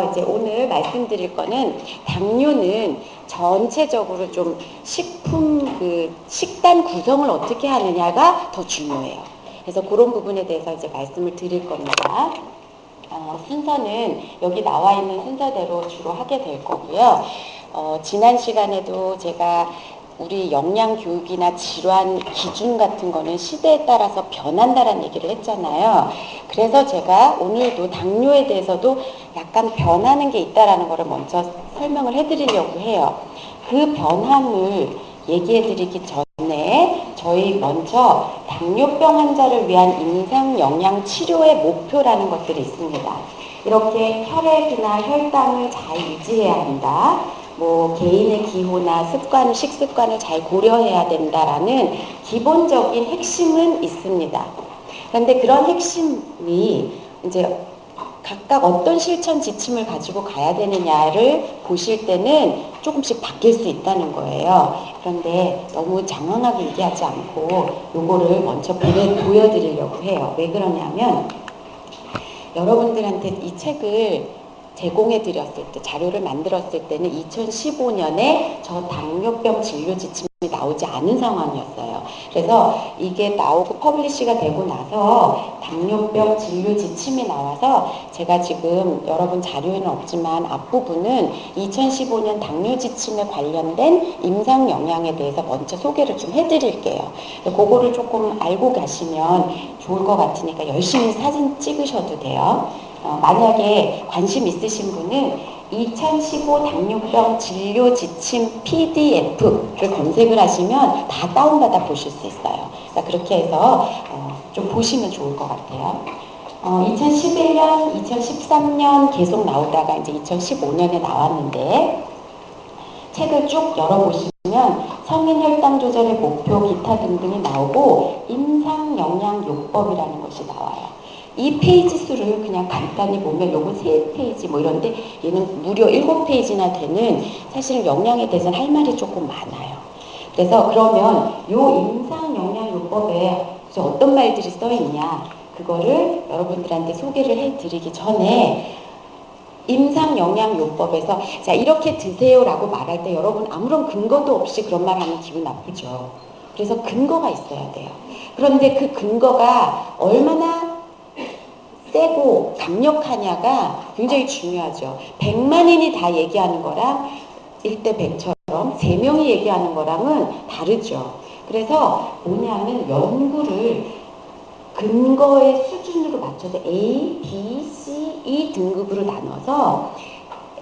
이제 오늘 말씀드릴 거는 당뇨는 전체적으로 좀 식단 구성을 어떻게 하느냐가 더 중요해요. 그래서 그런 부분에 대해서 이제 말씀을 드릴 겁니다. 순서는 여기 나와 있는 순서대로 주로 하게 될 거고요. 지난 시간에도 제가 우리 영양교육이나 질환 기준 같은 거는 시대에 따라서 변한다라는 얘기를 했잖아요. 그래서 제가 오늘도 당뇨에 대해서도 약간 변하는 게 있다라는 거를 먼저 설명을 해드리려고 해요. 그 변함을 얘기해드리기 전에 저희 먼저 당뇨병 환자를 위한 임상영양 치료의 목표라는 것들이 있습니다. 이렇게 혈액이나 혈당을 잘 유지해야 한다. 개인의 기호나 습관, 식습관을 잘 고려해야 된다라는 기본적인 핵심은 있습니다. 그런데 그런 핵심이 이제 각각 어떤 실천 지침을 가지고 가야 되느냐를 보실 때는 조금씩 바뀔 수 있다는 거예요. 그런데 너무 장황하게 얘기하지 않고 요거를 먼저 보여드리려고 해요. 왜 그러냐면 여러분들한테 이 책을 제공해 드렸을 때, 자료를 만들었을 때는 2015년에 저 당뇨병 진료 지침이 나오지 않은 상황이었어요. 그래서 이게 나오고 퍼블리시가 되고 나서 당뇨병 진료 지침이 나와서 제가 지금 여러분 자료에는 없지만 앞부분은 2015년 당뇨 지침에 관련된 임상 영양에 대해서 먼저 소개를 좀 해드릴게요. 그거를 조금 알고 가시면 좋을 것 같으니까 열심히 사진 찍으셔도 돼요. 만약에 관심 있으신 분은 2015 당뇨병 진료 지침 PDF를 검색을 하시면 다 다운받아 보실 수 있어요. 그러니까 그렇게 해서 좀 보시면 좋을 것 같아요. 2011년, 2013년 계속 나오다가 이제 2015년에 나왔는데 책을 쭉 열어보시면 성인 혈당 조절의 목표, 기타 등등이 나오고 임상영양요법이라는 것이 나와요. 이 페이지 수를 그냥 간단히 보면 요건 3페이지 이런데 얘는 무려 7페이지나 되는 사실 영양에 대해서는 할 말이 조금 많아요. 그래서 그러면 요 임상영양요법에 어떤 말들이 써 있냐 그거를 여러분들한테 소개를 해드리기 전에 임상영양요법에서 자 이렇게 드세요라고 말할 때 여러분 아무런 근거도 없이 그런 말 하면 기분 나쁘죠. 그래서 근거가 있어야 돼요. 그런데 그 근거가 얼마나 세고 강력하냐가 굉장히 중요하죠. 100만인이 다 얘기하는 거랑 1대 100처럼 3명이 얘기하는 거랑은 다르죠. 그래서 뭐냐면 연구를 근거의 수준으로 맞춰서 A, B, C, E 등급으로 나눠서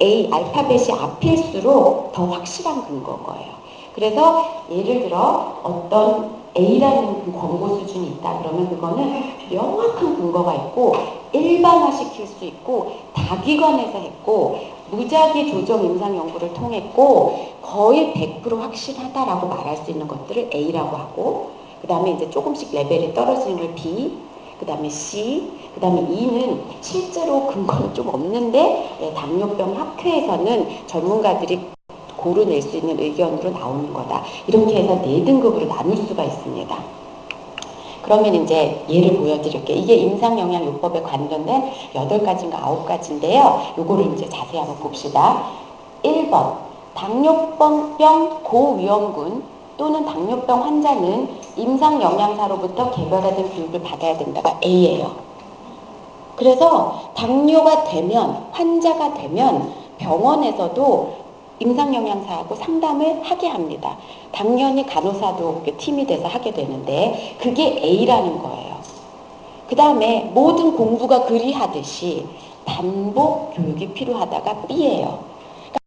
A, 알파벳이 앞일수록 더 확실한 근거인 거예요. 그래서 예를 들어 어떤 A라는 권고 수준이 있다 그러면 그거는 명확한 근거가 있고 일반화시킬 수 있고 다기관에서 했고 무작위 조정 임상 연구를 통했고 거의 100% 확실하다라고 말할 수 있는 것들을 A라고 하고 그 다음에 이제 조금씩 레벨이 떨어지는 걸 B, 그 다음에 C, 그 다음에 E는 실제로 근거는 좀 없는데 당뇨병 학회에서는 전문가들이 고르낼 수 있는 의견으로 나오는 거다. 이렇게 해서 4등급으로 나눌 수가 있습니다. 그러면 이제 예를 보여드릴게요. 이게 임상영양요법에 관련된 8가지인가 9가지인데요. 요거를 이제 자세히 한번 봅시다. 1번 당뇨병 고위험군 또는 당뇨병 환자는 임상영양사로부터 개별화된 교육을 받아야 된다가 A예요. 그래서 당뇨가 되면 환자가 되면 병원에서도 임상영양사하고 상담을 하게 합니다. 당연히 간호사도 팀이 돼서 하게 되는데 그게 A라는 거예요. 그 다음에 모든 공부가 그리하듯이 반복 교육이 필요하다가 B예요.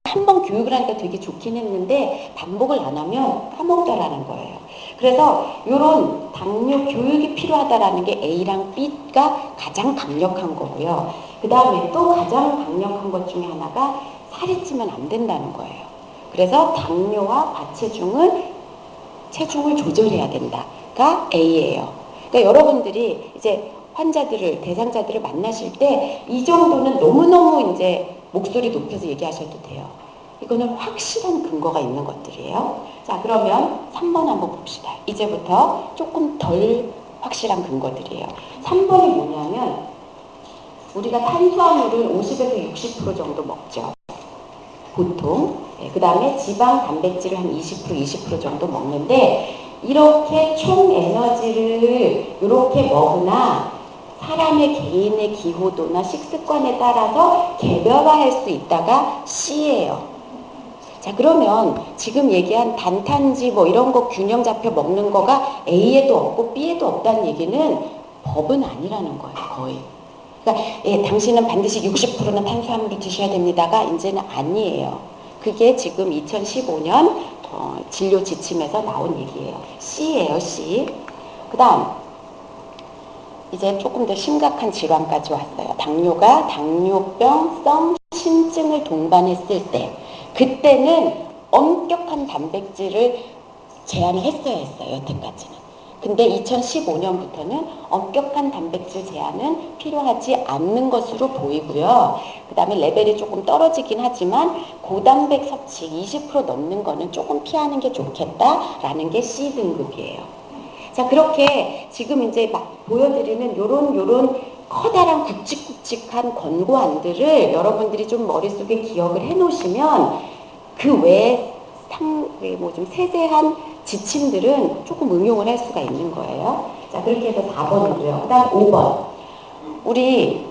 한번 교육을 하니까 되게 좋긴 했는데 반복을 안 하면 까먹더라는 거예요. 그래서 이런 당뇨 교육이 필요하다라는 게 A랑 B가 가장 강력한 거고요. 그 다음에 또 가장 강력한 것 중에 하나가 살이 찌면 안 된다는 거예요. 그래서 당뇨와 과체중은 체중을 조절해야 된다가 A예요. 그러니까 여러분들이 이제 환자들을 대상자들을 만나실 때 이 정도는 너무너무 이제 목소리 높여서 얘기하셔도 돼요. 이거는 확실한 근거가 있는 것들이에요. 자, 그러면 3번 한번 봅시다. 이제부터 조금 덜 확실한 근거들이에요. 3번이 뭐냐면 우리가 탄수화물을 50에서 60% 정도 먹죠. 보통. 그 다음에 지방, 단백질을 한 20% 정도 먹는데 이렇게 총 에너지를 이렇게 먹으나 사람의 개인의 기호도나 식습관에 따라서 개별화할 수 있다가 C예요. 자, 그러면 지금 얘기한 단탄지 뭐 이런 거 균형 잡혀 먹는 거가 A에도 없고 B에도 없다는 얘기는 법은 아니라는 거예요, 거의. 그러니까 예, 당신은 반드시 60%는 탄수화물을 드셔야 됩니다가 이제는 아니에요. 그게 지금 2015년 진료 지침에서 나온 얘기예요. C예요, C. 그 다음 이제 조금 더 심각한 질환까지 왔어요. 당뇨가 당뇨병성 신증을 동반했을 때 그때는 엄격한 단백질을 제한을 했어야 했어요. 여태까지는. 근데 2015년부터는 엄격한 단백질 제한은 필요하지 않는 것으로 보이고요. 그 다음에 레벨이 조금 떨어지긴 하지만 고단백 섭취 20% 넘는 거는 조금 피하는 게 좋겠다라는 게 C등급이에요. 자, 그렇게 지금 이제 막 보여드리는 요런 커다란 굵직굵직한 권고안들을 여러분들이 좀 머릿속에 기억을 해 놓으시면 그 외에 뭐 좀 세세한 지침들은 조금 응용을 할 수가 있는 거예요. 자, 그렇게 해서 4번이고요. 그 다음 5번. 우리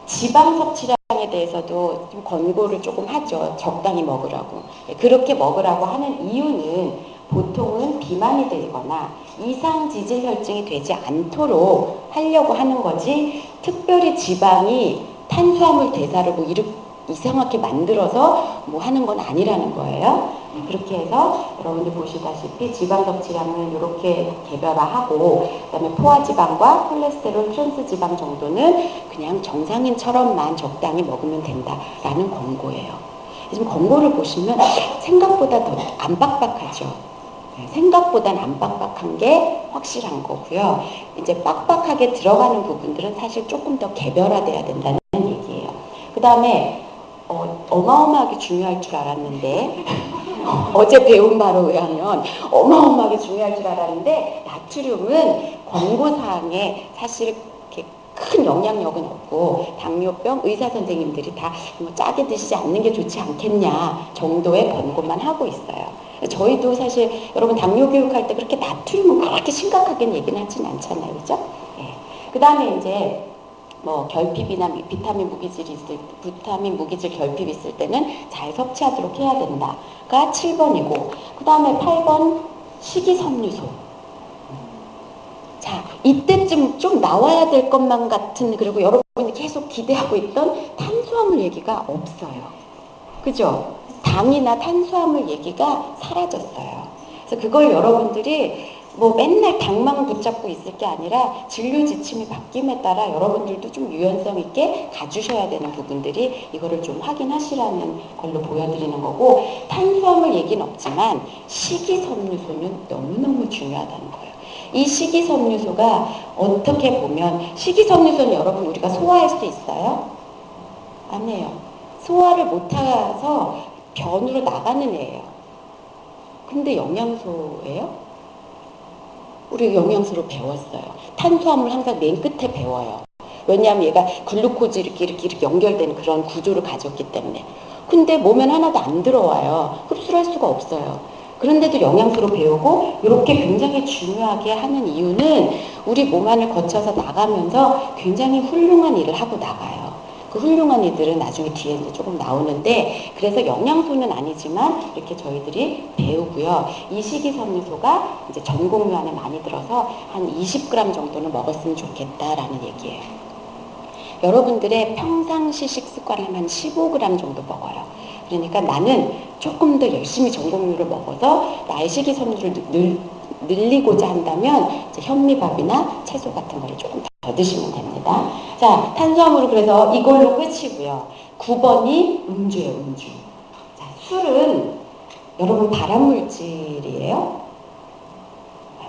지방 섭취량에 대해서도 좀 권고를 조금 하죠. 적당히 먹으라고. 그렇게 먹으라고 하는 이유는 보통은 비만이 되거나 이상 지질 혈증이 되지 않도록 하려고 하는 거지 특별히 지방이 탄수화물 대사를 뭐 이상하게 만들어서 뭐 하는 건 아니라는 거예요. 그렇게 해서 여러분들 보시다시피 지방 섭취량은 이렇게 개별화하고 그다음에 포화지방과 콜레스테롤, 트랜스지방 정도는 그냥 정상인처럼만 적당히 먹으면 된다라는 권고예요. 지금 권고를 보시면 생각보다 더 안 빡빡하죠. 생각보다는 안 빡빡한 게 확실한 거고요. 이제 빡빡하게 들어가는 부분들은 사실 조금 더 개별화돼야 된다는 얘기예요. 그 다음에 어마어마하게 중요할 줄 알았는데 어제 배운 바로 의하면 어마어마하게 중요할 줄 알았는데 나트륨은 권고사항에 사실 이렇게 큰 영향력은 없고 당뇨병 의사 선생님들이 다 뭐 짜게 드시지 않는 게 좋지 않겠냐 정도의 권고만 하고 있어요. 저희도 사실 여러분 당뇨 교육할 때 그렇게 나트륨은 그렇게 심각하게 얘기는 하진 않잖아요. 그죠? 예. 그 다음에 이제 뭐 결핍이나 비타민 무기질 결핍 있을 때는 잘 섭취하도록 해야 된다가 7번이고 그 다음에 8번 식이섬유소. 자, 이때쯤 좀 나와야 될 것만 같은 그리고 여러분이 계속 기대하고 있던 탄수화물 얘기가 없어요. 그죠? 당이나 탄수화물 얘기가 사라졌어요. 그래서 그걸 여러분들이 뭐 맨날 당만 붙잡고 있을 게 아니라 진료 지침이 바뀜에 따라 여러분들도 좀 유연성 있게 가주셔야 되는 부분들이 이거를 좀 확인하시라는 걸로 보여드리는 거고 탄수화물 얘기는 없지만 식이섬유소는 너무너무 중요하다는 거예요. 이 식이섬유소가 어떻게 보면 식이섬유소는 여러분 우리가 소화할 수 있어요? 아니에요. 소화를 못해서 변으로 나가는 애예요. 근데 영양소예요? 우리 영양소로 배웠어요. 탄수화물 항상 맨 끝에 배워요. 왜냐하면 얘가 글루코즈 이렇게 연결되는 그런 구조를 가졌기 때문에. 근데 몸엔 하나도 안 들어와요. 흡수를 할 수가 없어요. 그런데도 영양소로 배우고 이렇게 굉장히 중요하게 하는 이유는 우리 몸 안을 거쳐서 나가면서 굉장히 훌륭한 일을 하고 나가요. 그 훌륭한 이들은 나중에 뒤에 이제 조금 나오는데 그래서 영양소는 아니지만 이렇게 저희들이 배우고요. 이 식이섬유소가 이제 전공류 안에 많이 들어서 한 20g 정도는 먹었으면 좋겠다라는 얘기예요. 여러분들의 평상시 식습관을 한 15g 정도 먹어요. 그러니까 나는 조금 더 열심히 전공류를 먹어서 나의 식이섬유를 늘리고자 한다면 이제 현미밥이나 채소 같은 거를 조금 더 드시면 됩니다. 자, 탄수화물은 그래서 이걸로 끝이고요. 9번이 음주예요, 음주. 자, 술은 여러분 발암물질이에요?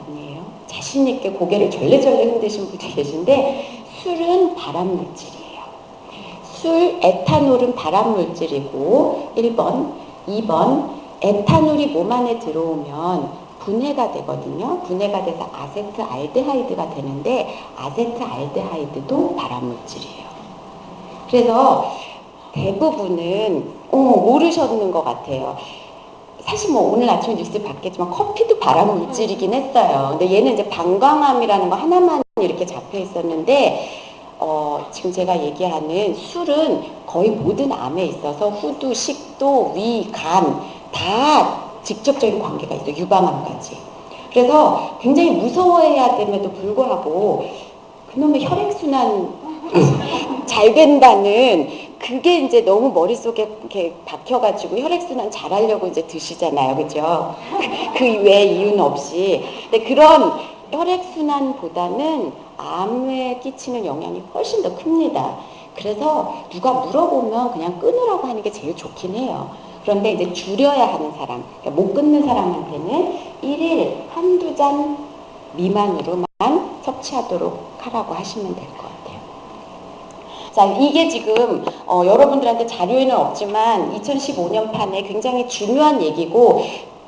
아니에요. 자신있게 고개를 절레절레 흔드신 분이 계신데 술은 발암물질이에요. 술, 에탄올은 발암물질이고 1번, 2번 에탄올이 몸 안에 들어오면 분해가 되거든요. 분해가 돼서 아세트알데하이드가 되는데 아세트알데하이드도 발암물질이에요. 그래서 대부분은 모르셨는 것 같아요. 사실 뭐 오늘 아침에 뉴스 봤겠지만 커피도 발암 물질이긴 했어요. 근데 얘는 이제 방광암이라는 거 하나만 이렇게 잡혀 있었는데 지금 제가 얘기하는 술은 거의 모든 암에 있어서 후두, 식도, 위, 간 다 직접적인 관계가 있어요. 유방암까지. 그래서 굉장히 무서워해야 됨에도 불구하고 그놈의 혈액순환 잘 된다는 그게 이제 너무 머릿속에 이렇게 박혀가지고 혈액순환 잘하려고 이제 드시잖아요. 그죠? 그 외 이유는 없이. 근데 그런 혈액순환보다는 암에 끼치는 영향이 훨씬 더 큽니다. 그래서 누가 물어보면 그냥 끊으라고 하는 게 제일 좋긴 해요. 그런데 이제 줄여야 하는 사람, 그러니까 못 끊는 사람한테는 1일 한두 잔 미만으로만 섭취하도록 하라고 하시면 될 것 같아요. 자, 이게 지금 여러분들한테 자료에는 없지만 2015년 판에 굉장히 중요한 얘기고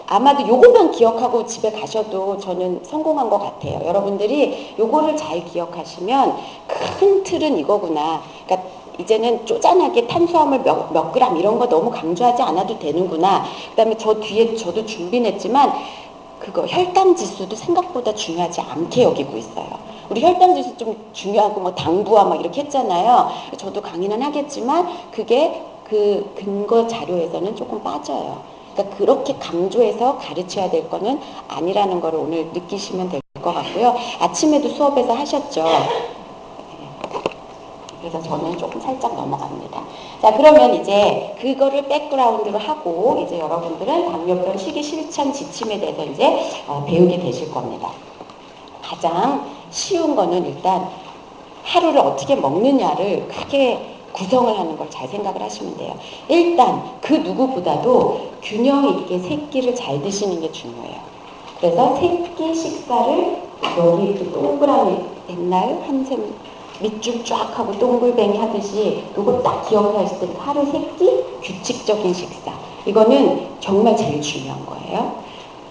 아마도 요것만 기억하고 집에 가셔도 저는 성공한 것 같아요. 여러분들이 요거를 잘 기억하시면 큰 틀은 이거구나. 그러니까 이제는 쪼잔하게 탄수화물 몇 그램 이런 거 너무 강조하지 않아도 되는구나. 그 다음에 저 뒤에 저도 준비했지만 그거 혈당 지수도 생각보다 중요하지 않게 여기고 있어요. 우리 혈당 지수 좀 중요하고 뭐 당부와 막 이렇게 했잖아요. 저도 강의는 하겠지만 그게 그 근거 자료에서는 조금 빠져요. 그러니까 그렇게 강조해서 가르쳐야 될 거는 아니라는 걸 오늘 느끼시면 될 것 같고요. 아침에도 수업에서 하셨죠. 그래서 저는 조금 살짝 넘어갑니다. 자, 그러면 이제 그거를 백그라운드로 하고 이제 여러분들은 당뇨병 시기 실천 지침에 대해서 이제 배우게 되실 겁니다. 가장 쉬운 거는 일단 하루를 어떻게 먹느냐를 크게 구성을 하는 걸 잘 생각을 하시면 돼요. 일단 그 누구보다도 균형 있게 세 끼를 잘 드시는 게 중요해요. 그래서 세 끼 식사를 여기 이렇게 동그라미 옛날 한샘 밑줄 쫙 하고 동글뱅이 하듯이 이거 딱 기억하실 때 하루 세 끼 규칙적인 식사. 이거는 정말 제일 중요한 거예요.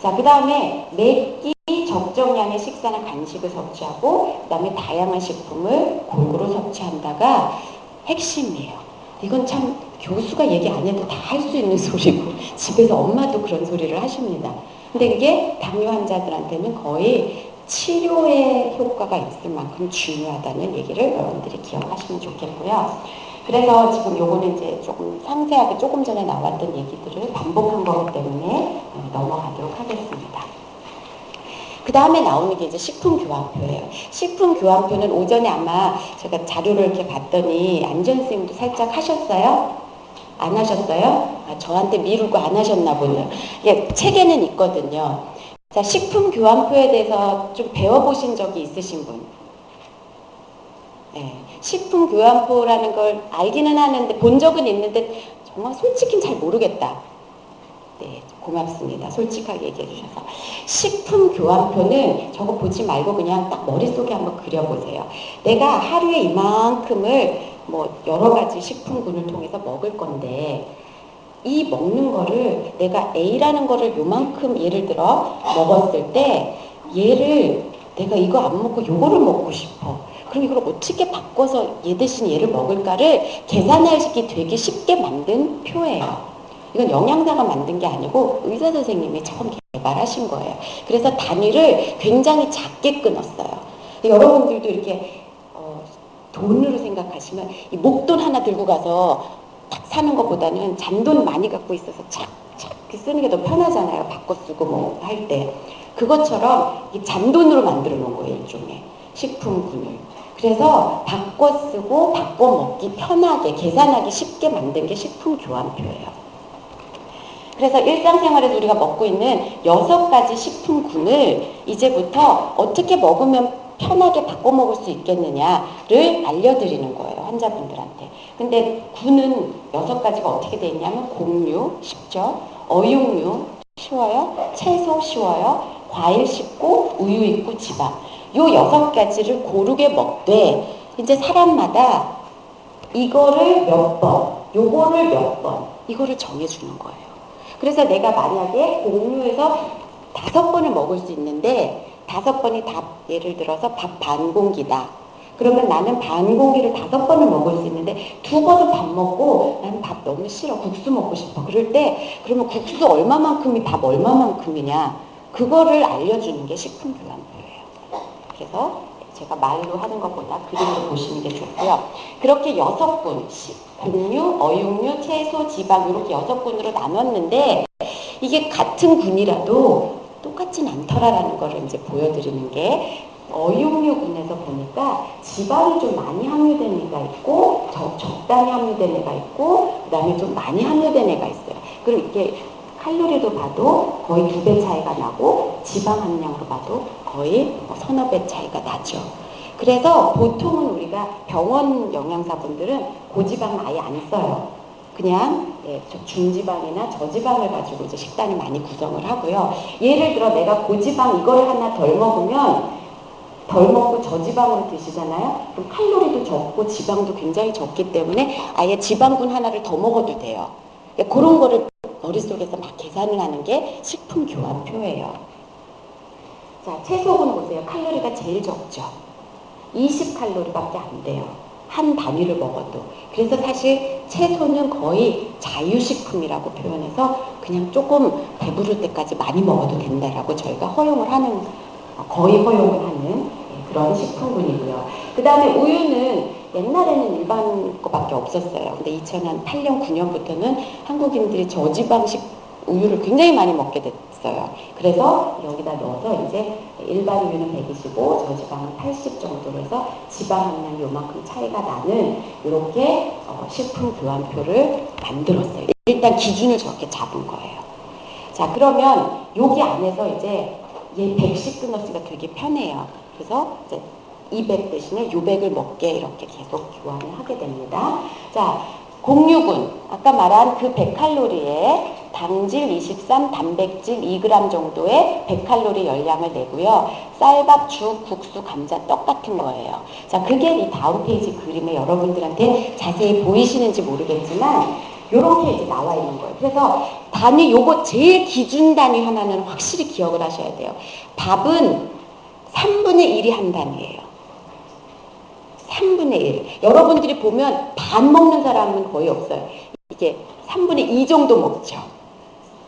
자, 그 다음에 매 끼 적정량의 식사나 간식을 섭취하고 그 다음에 다양한 식품을 골고루 섭취한다가 핵심이에요. 이건 참 교수가 얘기 안 해도 다 할 수 있는 소리고 집에서 엄마도 그런 소리를 하십니다. 근데 이게 당뇨 환자들한테는 거의 치료에 효과가 있을 만큼 중요하다는 얘기를 여러분들이 기억하시면 좋겠고요. 그래서 지금 요거는 이제 조금 상세하게 조금 전에 나왔던 얘기들을 반복한 거기 때문에 넘어가도록 하겠습니다. 그 다음에 나오는 게 이제 식품교환표예요. 식품교환표는 오전에 아마 제가 자료를 이렇게 봤더니 안전쌤도 살짝 하셨어요? 안 하셨어요? 아, 저한테 미루고 안 하셨나 보네요. 예, 책에는 있거든요. 자, 식품교환표에 대해서 좀 배워보신 적이 있으신 분? 네, 식품교환표라는 걸 알기는 하는데 본 적은 있는데 정말 솔직히는 잘 모르겠다. 네, 고맙습니다. 솔직하게 얘기해 주셔서. 식품교환표는 저거 보지 말고 그냥 딱 머릿속에 한번 그려보세요. 내가 하루에 이만큼을 뭐 여러 가지 식품군을 통해서 먹을 건데 이 먹는 거를 내가 A라는 거를 요만큼 예를 들어 먹었을 때 얘를 내가 이거 안 먹고 요거를 먹고 싶어. 그럼 이걸 어떻게 바꿔서 얘 대신 얘를 먹을까를 계산하기 되게 쉽게 만든 표예요. 이건 영양사가 만든 게 아니고 의사 선생님이 처음 개발하신 거예요. 그래서 단위를 굉장히 작게 끊었어요. 여러분들도 이렇게 돈으로 생각하시면 이 목돈 하나 들고 가서 탁 사는 것보다는 잔돈 많이 갖고 있어서 착착 쓰는 게 더 편하잖아요. 바꿔 쓰고 뭐 할 때. 그것처럼 이 잔돈으로 만들어 놓은 거예요. 일종의 식품군을. 그래서 바꿔 쓰고 바꿔 먹기 편하게 계산하기 쉽게 만든 게 식품교환표예요. 그래서 일상생활에서 우리가 먹고 있는 6가지 식품군을 이제부터 어떻게 먹으면 편하게 바꿔 먹을 수 있겠느냐를 알려드리는 거예요. 환자분들한테. 근데 군은 6가지가 어떻게 되어 있냐면 곡류 쉽죠. 어육류 쉬워요. 채소 쉬워요. 과일 쉽고 우유 있고 지방. 요 6가지를 고르게 먹되 이제 사람마다 이거를 몇 번, 요거를 몇 번 이거를 정해주는 거예요. 그래서 내가 만약에 곡류에서 5번을 먹을 수 있는데 5번이 다 예를 들어서 밥 반 공기다. 그러면 나는 반 공기를 5번을 먹을 수 있는데 2번은 밥 먹고 나는 밥 너무 싫어. 국수 먹고 싶어. 그럴 때 그러면 국수 얼마만큼이 밥 얼마만큼이냐. 그거를 알려주는 게 식품교환표예요. 그래서 제가 말로 하는 것보다 그림으로 보시는 게 좋고요. 그렇게 6군, 곡류, 어육류, 채소, 지방 이렇게 6군으로 나눴는데 이게 같은 군이라도 똑같진 않더라라는 거를 이제 보여드리는 게 어육류군에서 보니까 지방이 좀 많이 함유된 애가 있고 적당히 함유된 애가 있고 그 다음에 좀 많이 함유된 애가 있어요. 그리고 이렇게 칼로리도 봐도 거의 2배 차이가 나고 지방 함량으로 봐도 거의 서너 배 차이가 나죠. 그래서 보통은 우리가 병원 영양사분들은 고지방 아예 안 써요. 그냥 중지방이나 저지방을 가지고 이제 식단을 많이 구성을 하고요. 예를 들어 내가 고지방 이거를 하나 덜 먹으면 덜 먹고 저지방으로 드시잖아요. 그럼 칼로리도 적고 지방도 굉장히 적기 때문에 아예 지방분 하나를 더 먹어도 돼요. 그러니까 그런 거를 머릿속에서 막 계산을 하는 게 식품교환표예요. 자, 채소군 보세요. 칼로리가 제일 적죠. 20칼로리밖에 안 돼요. 한 단위를 먹어도. 그래서 사실 채소는 거의 자유식품이라고 표현해서 그냥 조금 배부를 때까지 많이 먹어도 된다라고 저희가 허용을 하는, 거의 허용을 하는 그런 식품군이고요. 그 다음에 우유는 옛날에는 일반 거밖에 없었어요. 근데 2008년, 9년부터는 한국인들이 저지방식 우유를 굉장히 많이 먹게 됐어요. 그래서 여기다 넣어서 이제 일반 우유는 125, 저지방은 80 정도로 해서 지방 함량이 요만큼 차이가 나는 이렇게 식품 교환표를 만들었어요. 일단 기준을 저렇게 잡은 거예요. 자, 그러면 여기 안에서 이제 얘 100씩 끊었으니까 되게 편해요. 그래서 이제 200 대신에 600을 먹게 이렇게 계속 교환을 하게 됩니다. 자, 곡류군, 아까 말한 그 100칼로리에 당질 23, 단백질 2g 정도의 100칼로리 열량을 내고요. 쌀밥, 죽, 국수, 감자, 떡 같은 거예요. 자, 그게 이 다음 페이지 그림에 여러분들한테 자세히 보이시는지 모르겠지만 요렇게 이제 나와 있는 거예요. 그래서 단위, 요거 제일 기준 단위 하나는 확실히 기억을 하셔야 돼요. 밥은 3분의 1이 한 단위예요. 3분의 1. 여러분들이 보면 반 먹는 사람은 거의 없어요. 이게 3분의 2 정도 먹죠.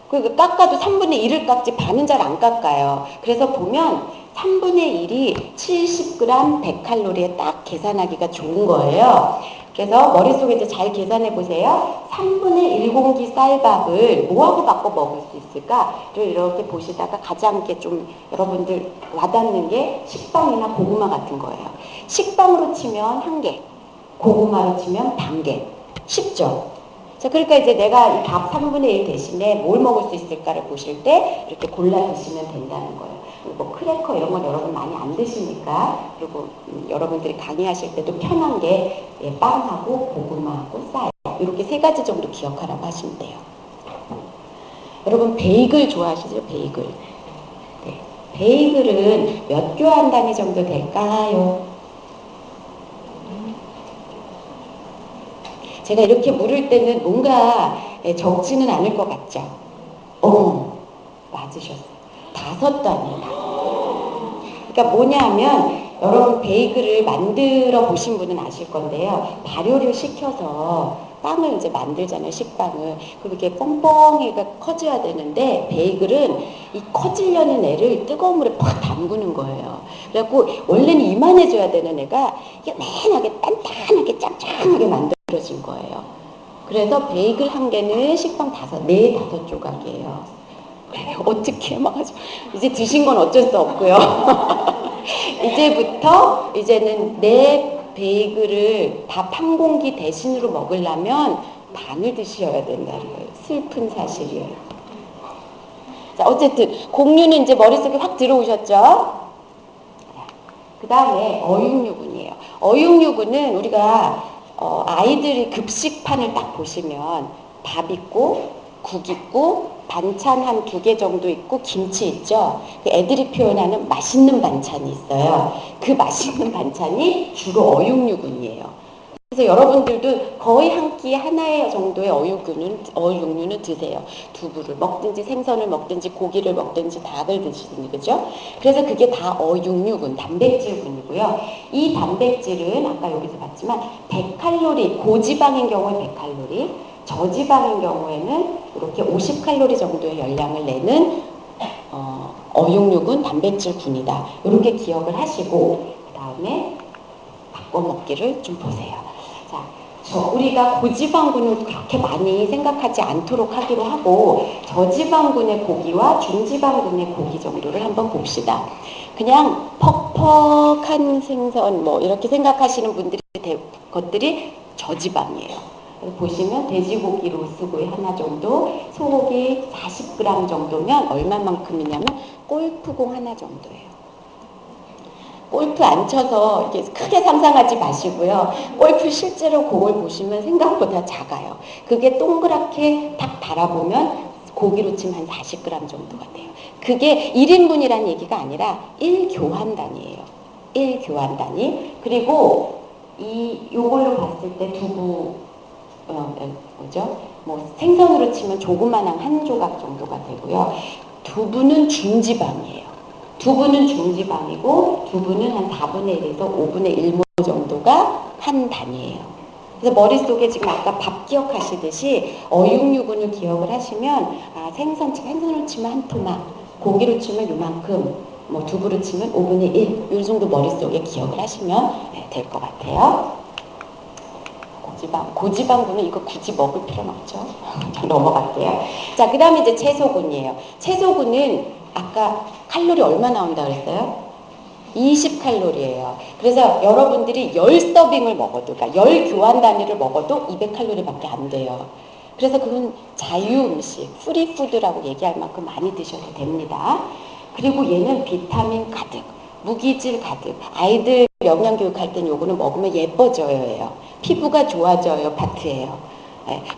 그 깎아도 3분의 1을 깎지 반은 잘 안 깎아요. 그래서 보면 3분의 1이 70g 100칼로리에 딱 계산하기가 좋은 거예요. 그래서 머릿속에 이제 잘 계산해 보세요. 3분의 1공기 쌀밥을 뭐하고 바꿔 먹을 수 있을까를 이렇게 보시다가 가장 좀 여러분들 와닿는 게 식빵이나 고구마 같은 거예요. 식빵으로 치면 1개, 고구마로 치면 반 개. 쉽죠? 자, 그러니까 이제 내가 이 밥 3분의 1 대신에 뭘 먹을 수 있을까를 보실 때 이렇게 골라 드시면 된다는 거예요. 뭐 크래커 이런 건 여러분 많이 안 드시니까, 그리고 여러분들이 강의하실 때도 편한 게 빵하고 고구마하고 쌀 이렇게 3가지 정도 기억하라고 하시면 돼요. 여러분 베이글 좋아하시죠? 베이글. 네. 베이글은 몇 교환 단위 정도 될까요? 제가 이렇게 물을 때는 뭔가 적지는 않을 것 같죠? 맞으셨어요. 5단위다. 그러니까 뭐냐면 여러분 베이글을 만들어 보신 분은 아실 건데요. 발효를 시켜서 빵을 이제 만들잖아요. 식빵을. 그럼 이게 뻥뻥이가 커져야 되는데 베이글은 이 커지려는 애를 뜨거운 물에 팍 담그는 거예요. 그래갖고 원래는 이만해져야 되는 애가 연하게 단단하게 짱짱하게 만들어진 거예요. 그래서 베이글 1개는 식빵 4, 5조각이에요. 어떻게 해먹어가지고 이제 드신 건 어쩔 수 없고요. 이제는 내 베이글을 밥 1공기 대신으로 먹으려면 반을 드셔야 된다는 거예요. 슬픈 사실이에요. 자, 어쨌든 곡류는 이제 머릿속에 확 들어오셨죠? 그 다음에 어육류군이에요. 어육류군은 우리가 아이들이 급식판을 딱 보시면 밥 있고 국 있고 반찬 한 2개 정도 있고 김치 있죠. 애들이 표현하는 맛있는 반찬이 있어요. 그 맛있는 반찬이 주로 어육류군이에요. 그래서 여러분들도 거의 한 끼에 하나의 정도의 어육류는 드세요. 두부를 먹든지 생선을 먹든지 고기를 먹든지 닭을 드시든지, 그죠? 그래서 그게 다 어육류군, 단백질군이고요. 이 단백질은 아까 여기서 봤지만 100칼로리, 고지방인 경우에 100칼로리, 저지방인 경우에는 이렇게 50칼로리 정도의 열량을 내는 어육류군 단백질군이다. 이렇게 기억을 하시고 그 다음에 바꿔 먹기를 좀 보세요. 자, 우리가 고지방군을 그렇게 많이 생각하지 않도록 하기로 하고 저지방군의 고기와 중지방군의 고기 정도를 한번 봅시다. 그냥 퍽퍽한 생선 뭐 이렇게 생각하시는 분들이 것들이 저지방이에요. 보시면 돼지고기 로스구이 하나 정도, 소고기 40g 정도면 얼마만큼이냐면 골프공 하나 정도예요. 골프 안 쳐서 이렇게 크게 상상하지 마시고요. 골프 실제로 공을 보시면 생각보다 작아요. 그게 동그랗게 딱 달아보면 고기로 치면 한 40g 정도가 돼요. 그게 1인분이라는 얘기가 아니라 1교환단위예요. 1교환단위. 그리고 요걸로 봤을 때 두부 뭐죠? 뭐 생선으로 치면 조그만한 한 조각 정도가 되고요. 두부는 중지방이에요. 두부는 중지방이고 두부는 한 4분의 1에서 5분의 1모 정도가 한 단위예요. 그래서 머릿속에 지금 아까 밥 기억하시듯이 어육류군을 기억을 하시면 생선으로 치면 한 토막, 고기로 치면 요만큼, 뭐 두부로 치면 5분의 1, 이 정도 머릿속에 기억을 하시면 될 것 같아요. 고지방군은 이거 굳이 먹을 필요는 없죠. 넘어갈게요. 자, 그 다음에 이제 채소군이에요. 채소군은 아까 칼로리 얼마 나온다 그랬어요? 20칼로리예요. 그래서 여러분들이 10서빙을 먹어도, 그러니까 10교환 단위를 먹어도 200칼로리밖에 안 돼요. 그래서 그건 자유음식, 프리푸드라고 얘기할 만큼 많이 드셔도 됩니다. 그리고 얘는 비타민 가득, 무기질 가득, 아이들 영양교육할 땐 요거는 먹으면 예뻐져요. 피부가 좋아져요. 파트예요.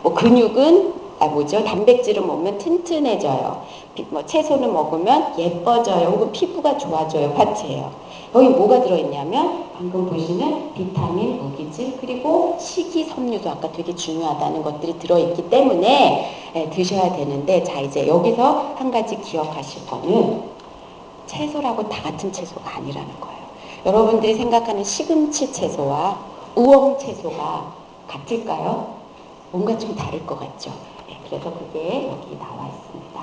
뭐 근육은 단백질을 먹으면 튼튼해져요. 뭐 채소는 먹으면 예뻐져요. 혹은 피부가 좋아져요. 파트예요. 여기 뭐가 들어있냐면 방금 보시는 비타민, 무기질, 그리고 식이섬유도 아까 되게 중요하다는 것들이 들어있기 때문에 드셔야 되는데, 자, 이제 여기서 한 가지 기억하실 거는 채소라고 다 같은 채소가 아니라는 거예요. 여러분들이 생각하는 시금치 채소와 우엉 채소가 같을까요? 뭔가 좀 다를 것 같죠. 그래서 그게 여기 나와 있습니다.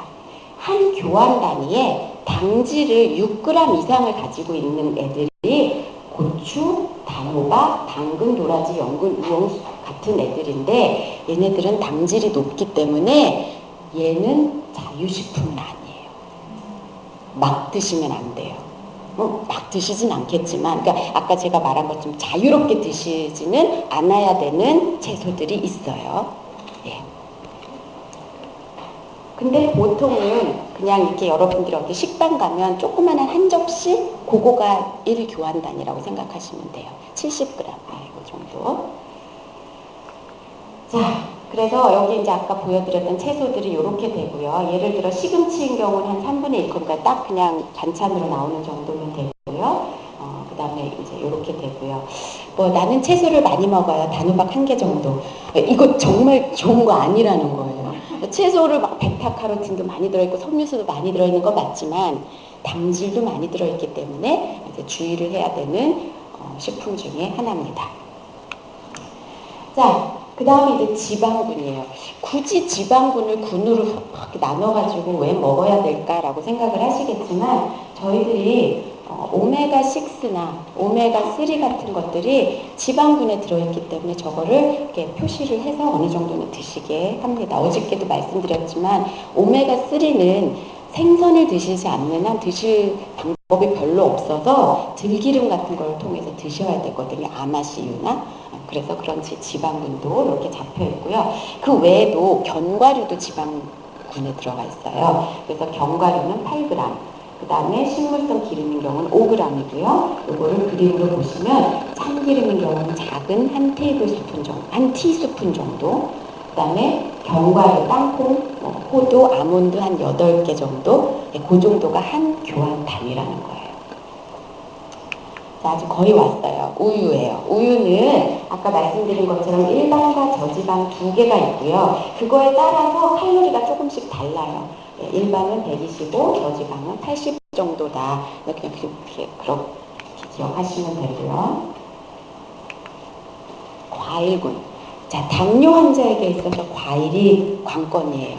한 교환 단위에 당질을 6g 이상을 가지고 있는 애들이 고추, 단호박, 당근, 도라지, 연근, 우엉 같은 애들인데, 얘네들은 당질이 높기 때문에 얘는 자유식품은 아니에요. 막 드시면 안 돼요. 막 드시진 않겠지만, 그러니까 아까 제가 말한 것처럼 자유롭게 드시지는 않아야 되는 채소들이 있어요. 예. 근데 보통은 그냥 이렇게 여러분들이 어디 식당 가면 조그마한 한 접시, 그거가 1교환단이라고 생각하시면 돼요. 70g, 이 정도. 자, 그래서 여기 이제 아까 보여드렸던 채소들이 이렇게 되고요. 예를 들어 시금치인 경우는 한 3분의 1, 그러니까 딱 그냥 반찬으로 나오는 정도면 되고요. 그 다음에 이제 이렇게 되고요. 뭐 나는 채소를 많이 먹어요. 단호박 1개 정도. 이거 정말 좋은 거 아니라는 거예요. 채소를 막 베타카로틴도 많이 들어있고 섬유소도 많이 들어있는 건 맞지만 당질도 많이 들어있기 때문에 이제 주의를 해야 되는 식품 중에 하나입니다. 자, 그 다음에 이제 지방군이에요. 굳이 지방군을 군으로 나눠가지고 왜 먹어야 될까라고 생각을 하시겠지만, 저희들이 오메가6나 오메가3 같은 것들이 지방군에 들어있기 때문에 저거를 이렇게 표시를 해서 어느 정도는 드시게 합니다. 어저께도 말씀드렸지만 오메가3는 생선을 드시지 않는 한 드실 방법이 별로 없어서 들기름 같은 걸 통해서 드셔야 되거든요. 아마씨유나. 그래서 그런지 지방군도 이렇게 잡혀 있고요. 그 외에도 견과류도 지방군에 들어가 있어요. 그래서 견과류는 8g, 그 다음에 식물성 기름인 경우는 5g이고요. 이거를 그림으로 보시면 참기름인 경우는 작은 한 테이블스푼 정도, 한 티스푼 정도. 그 다음에 견과류, 땅콩, 호두, 아몬드 한 8개 정도, 그 정도가 한 교환 단위라는 거예요. 자, 아직 거의 왔어요. 우유예요. 우유는 아까 말씀드린 것처럼 일반과 저지방 두 개가 있고요. 그거에 따라서 칼로리가 조금씩 달라요. 네, 일반은 125, 저지방은 80 정도다. 그냥 그렇게 기억하시면 되고요. 과일군. 자, 당뇨 환자에게 있어서 과일이 관건이에요.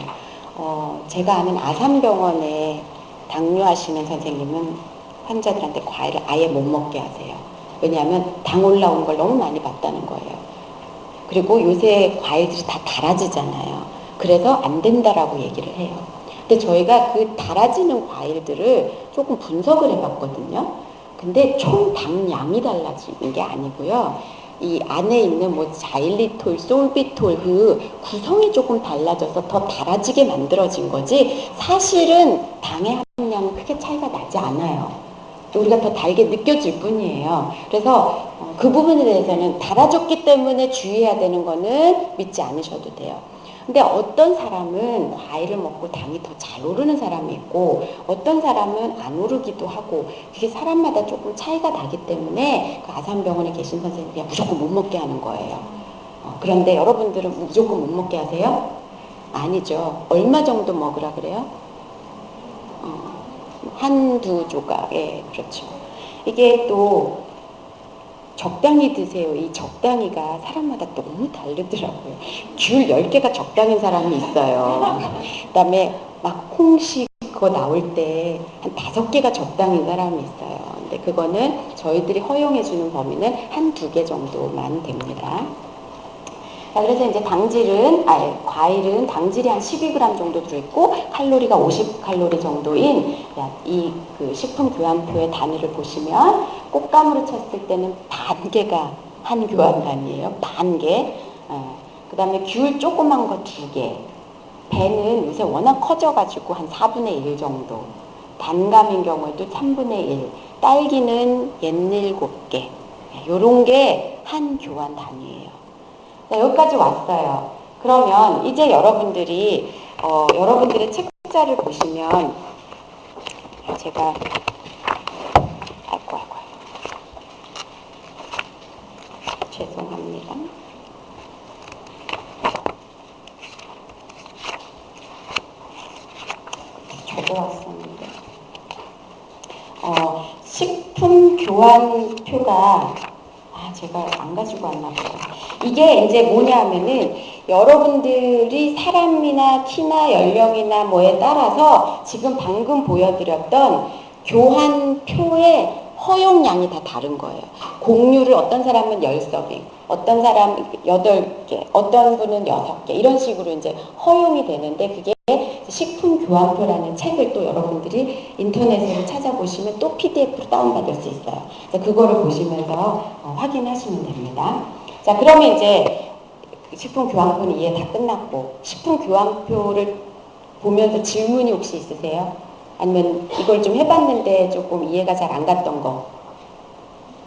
제가 아는 아산병원에 당뇨하시는 선생님은 환자들한테 과일을 아예 못 먹게 하세요. 왜냐하면 당 올라오는 걸 너무 많이 봤다는 거예요. 그리고 요새 과일들이 다 달아지잖아요. 그래서 안 된다라고 얘기를 해요. 근데 저희가 그 달아지는 과일들을 조금 분석을 해봤거든요. 근데 총 당량이 달라지는 게 아니고요. 이 안에 있는 뭐 자일리톨, 솔비톨 그 구성이 조금 달라져서 더 달아지게 만들어진 거지 사실은 당의 함량은 크게 차이가 나지 않아요. 우리가 더 달게 느껴질 뿐이에요. 그래서 그 부분에 대해서는 달아졌기 때문에 주의해야 되는 거는 믿지 않으셔도 돼요. 근데 어떤 사람은 과일을 먹고 당이 더 잘 오르는 사람이 있고 어떤 사람은 안 오르기도 하고 그게 사람마다 조금 차이가 나기 때문에 그 아산병원에 계신 선생님이 무조건 못 먹게 하는 거예요. 그런데 여러분들은 무조건 못 먹게 하세요? 아니죠. 얼마 정도 먹으라 그래요? 한두 조각. 예, 그렇죠. 이게 또 적당히 드세요. 이 적당히가 사람마다 너무 다르더라고요. 귤 10개가 적당인 사람이 있어요. 그 다음에 막 홍시 그거 나올 때 한 5개가 적당인 사람이 있어요. 근데 그거는 저희들이 허용해주는 범위는 한두 개 정도만 됩니다. 자, 그래서 이제 과일은 당질이 한 12g 정도 들어있고 칼로리가 50칼로리 정도인 이 그 식품 교환표의 단위를 보시면 꽃감으로 쳤을 때는 반 개가 한 교환단위예요. 반 개. 그 다음에 귤 조그만 거 2개. 배는 요새 워낙 커져가지고 한 4분의 1 정도. 단감인 경우에도 3분의 1. 딸기는 17개. 요런 게 한 교환 단위예요. 네, 여기까지 왔어요. 그러면 이제 여러분들이 여러분들의 책자를 보시면 제가 아이고 죄송합니다. 적어왔었는데 식품 교환표가 제가 안 가지고 왔나 보다. 이게 이제 뭐냐면은 여러분들이 사람이나 키나 연령이나 뭐에 따라서 지금 방금 보여드렸던 교환표의 허용량이 다 다른 거예요. 공유를 어떤 사람은 10서빙, 어떤 사람 8개, 어떤 분은 6개 이런 식으로 이제 허용이 되는데 그게 식품 교환표라는 책을 또 여러분들이 인터넷으로 찾아보시면 또 PDF로 다운받을 수 있어요. 그거를 보시면서 확인하시면 됩니다. 자, 그러면 이제 식품 교환표는 이해 다 끝났고 식품 교환표를 보면서 질문이 혹시 있으세요? 아니면 이걸 좀 해봤는데 조금 이해가 잘 안 갔던 거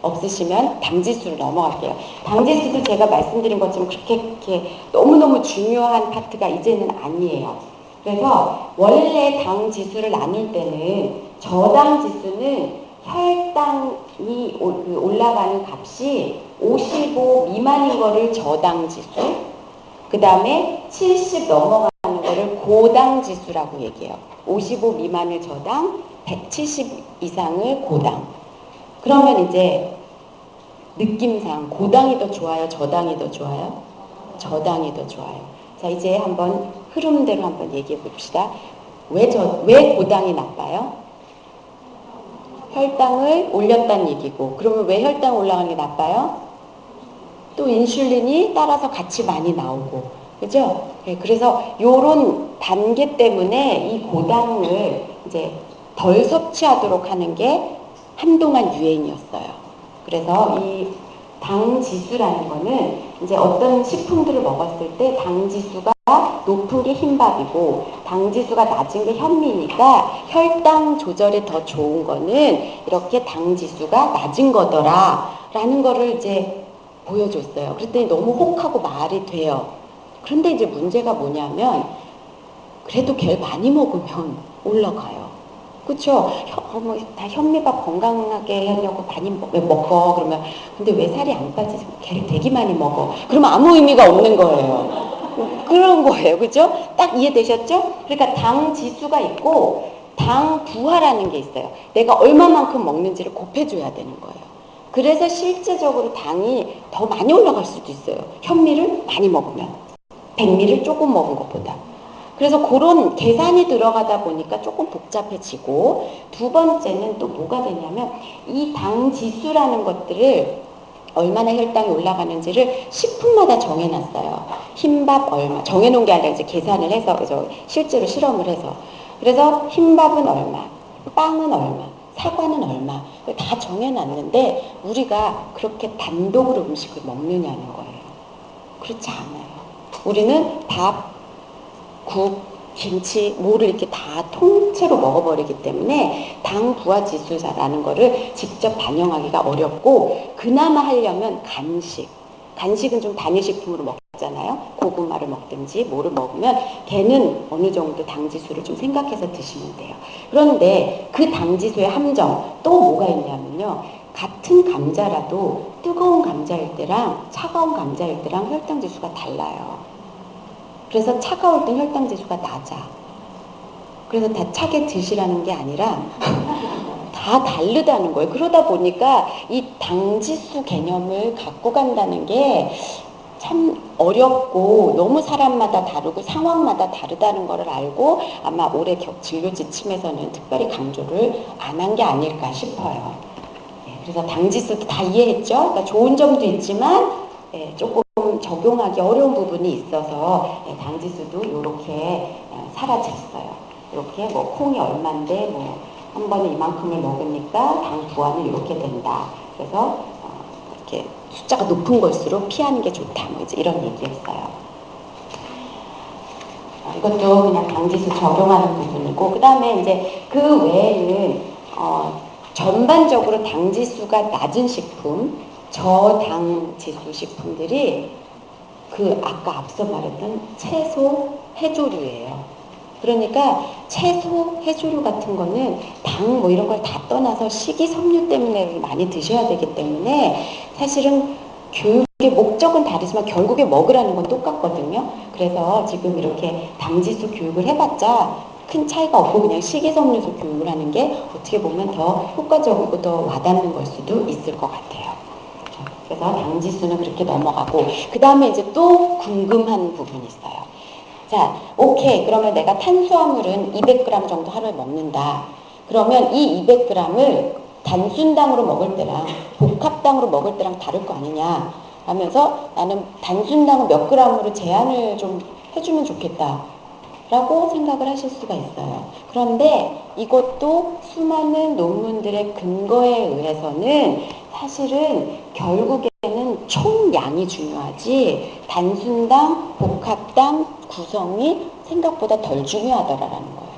없으시면 당지수로 넘어갈게요. 당지수도 제가 말씀드린 것처럼 그렇게 너무너무 중요한 파트가 이제는 아니에요. 그래서 원래 당 지수를 나눌 때는 저당 지수는 혈당이 올라가는 값이 55 미만인 거를 저당 지수, 그 다음에 70 넘어가는 거를 고당 지수라고 얘기해요. 55 미만을 저당, 170 이상을 고당. 그러면 이제 느낌상 고당이 더 좋아요? 저당이 더 좋아요? 저당이 더 좋아요. 자, 이제 한번 흐름대로 한번 얘기해 봅시다. 왜 고당이 나빠요? 혈당을 올렸다는 얘기고, 그러면 왜 혈당 올라가는 게 나빠요? 또 인슐린이 따라서 같이 많이 나오고, 그죠? 네, 그래서 요런 단계 때문에 이 고당을 이제 덜 섭취하도록 하는 게 한동안 유행이었어요. 그래서 이 당 지수라는 거는 이제 어떤 식품들을 먹었을 때 당 지수가 높은 게 흰밥이고 당 지수가 낮은 게 현미니까 혈당 조절에 더 좋은 거는 이렇게 당 지수가 낮은 거더라 라는 거를 이제 보여줬어요. 그랬더니 너무 혹하고 말이 돼요. 그런데 이제 문제가 뭐냐면 그래도 걔를 많이 먹으면 올라가요. 그쵸? 다 현미밥 건강하게 하려고 많이 먹어. 그러면, 근데 왜 살이 안 빠지지? 걔를 되게 많이 먹어. 그러면 아무 의미가 없는 거예요. 그런 거예요. 그죠? 딱 이해되셨죠? 그러니까 당 지수가 있고, 당 부하라는 게 있어요. 내가 얼마만큼 먹는지를 곱해줘야 되는 거예요. 그래서 실제적으로 당이 더 많이 올라갈 수도 있어요. 현미를 많이 먹으면. 백미를 조금 먹은 것보다. 그래서 그런 계산이 들어가다 보니까 조금 복잡해지고, 두 번째는 또 뭐가 되냐면 이 당 지수라는 것들을 얼마나 혈당이 올라가는지를 식품마다 정해놨어요. 흰밥 얼마 정해놓은 게 아니라 이제 계산을 해서 그래서 실제로 실험을 해서 그래서 흰밥은 얼마, 빵은 얼마, 사과는 얼마 다 정해놨는데 우리가 그렇게 단독으로 음식을 먹느냐는 거예요. 그렇지 않아요. 우리는 밥, 국, 김치, 뭐를 이렇게 다 통째로 먹어버리기 때문에 당 부하 지수라는 거를 직접 반영하기가 어렵고 그나마 하려면 간식은 좀 단위식품으로 먹잖아요. 고구마를 먹든지 뭐를 먹으면 걔는 어느 정도 당 지수를 좀 생각해서 드시면 돼요. 그런데 그 당 지수의 함정 또 뭐가 있냐면요. 같은 감자라도 뜨거운 감자일 때랑 차가운 감자일 때랑 혈당 지수가 달라요. 그래서 차가울 땐 혈당 지수가 낮아. 그래서 다 차게 드시라는 게 아니라 다 다르다는 거예요. 그러다 보니까 이 당지수 개념을 갖고 간다는 게 참 어렵고 너무 사람마다 다르고 상황마다 다르다는 것을 알고 아마 올해 진료 지침에서는 특별히 강조를 안 한 게 아닐까 싶어요. 그래서 당지수도 다 이해했죠? 그러니까 좋은 점도 있지만 조금 적용하기 어려운 부분이 있어서 당지수도 이렇게 사라졌어요. 이렇게 뭐 콩이 얼만데 뭐 한 번에 이만큼을 먹으니까 당 부하는 이렇게 된다. 그래서 이렇게 숫자가 높은 걸수록 피하는 게 좋다. 뭐 이제 이런 얘기였어요. 이것도 그냥 당지수 적용하는 부분이고 그 다음에 이제 그 외에는 전반적으로 당지수가 낮은 식품, 저당 지수 식품들이 그 아까 앞서 말했던 채소, 해조류예요. 그러니까 채소, 해조류 같은 거는 당 뭐 이런 걸 다 떠나서 식이섬유 때문에 많이 드셔야 되기 때문에 사실은 교육의 목적은 다르지만 결국에 먹으라는 건 똑같거든요. 그래서 지금 이렇게 당지수 교육을 해봤자 큰 차이가 없고 그냥 식이섬유소 교육을 하는 게 어떻게 보면 더 효과적이고 더 와닿는 걸 수도 있을 것 같아요. 그래서 당지수는 그렇게 넘어가고 그 다음에 이제 또 궁금한 부분이 있어요. 자, 오케이. 그러면 내가 탄수화물은 200g 정도 하루에 먹는다. 그러면 이 200g을 단순당으로 먹을 때랑 복합당으로 먹을 때랑 다를 거 아니냐 하면서 나는 단순당을 몇 g으로 제한을 좀 해주면 좋겠다 라고 생각을 하실 수가 있어요. 그런데 이것도 수많은 논문들의 근거에 의해서는 사실은 결국에는 총량이 중요하지 단순당, 복합당 구성이 생각보다 덜 중요하더라라는 거예요.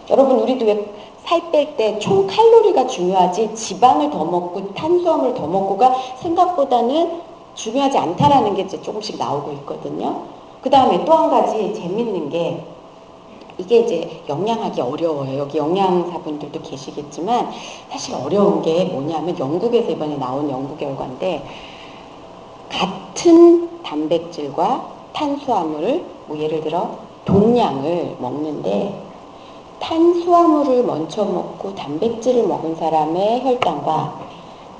여러분 우리도 왜 살 뺄 때 총 칼로리가 중요하지 지방을 더 먹고 탄수화물을 더 먹고가 생각보다는 중요하지 않다라는 게 이제 조금씩 나오고 있거든요. 그 다음에 또 한 가지 재밌는 게 이게 이제 영양하기 어려워요. 여기 영양사분들도 계시겠지만 사실 어려운 게 뭐냐면 영국에서 이번에 나온 연구 결과인데 같은 단백질과 탄수화물을 뭐 예를 들어 동량을 먹는데 탄수화물을 먼저 먹고 단백질을 먹은 사람의 혈당과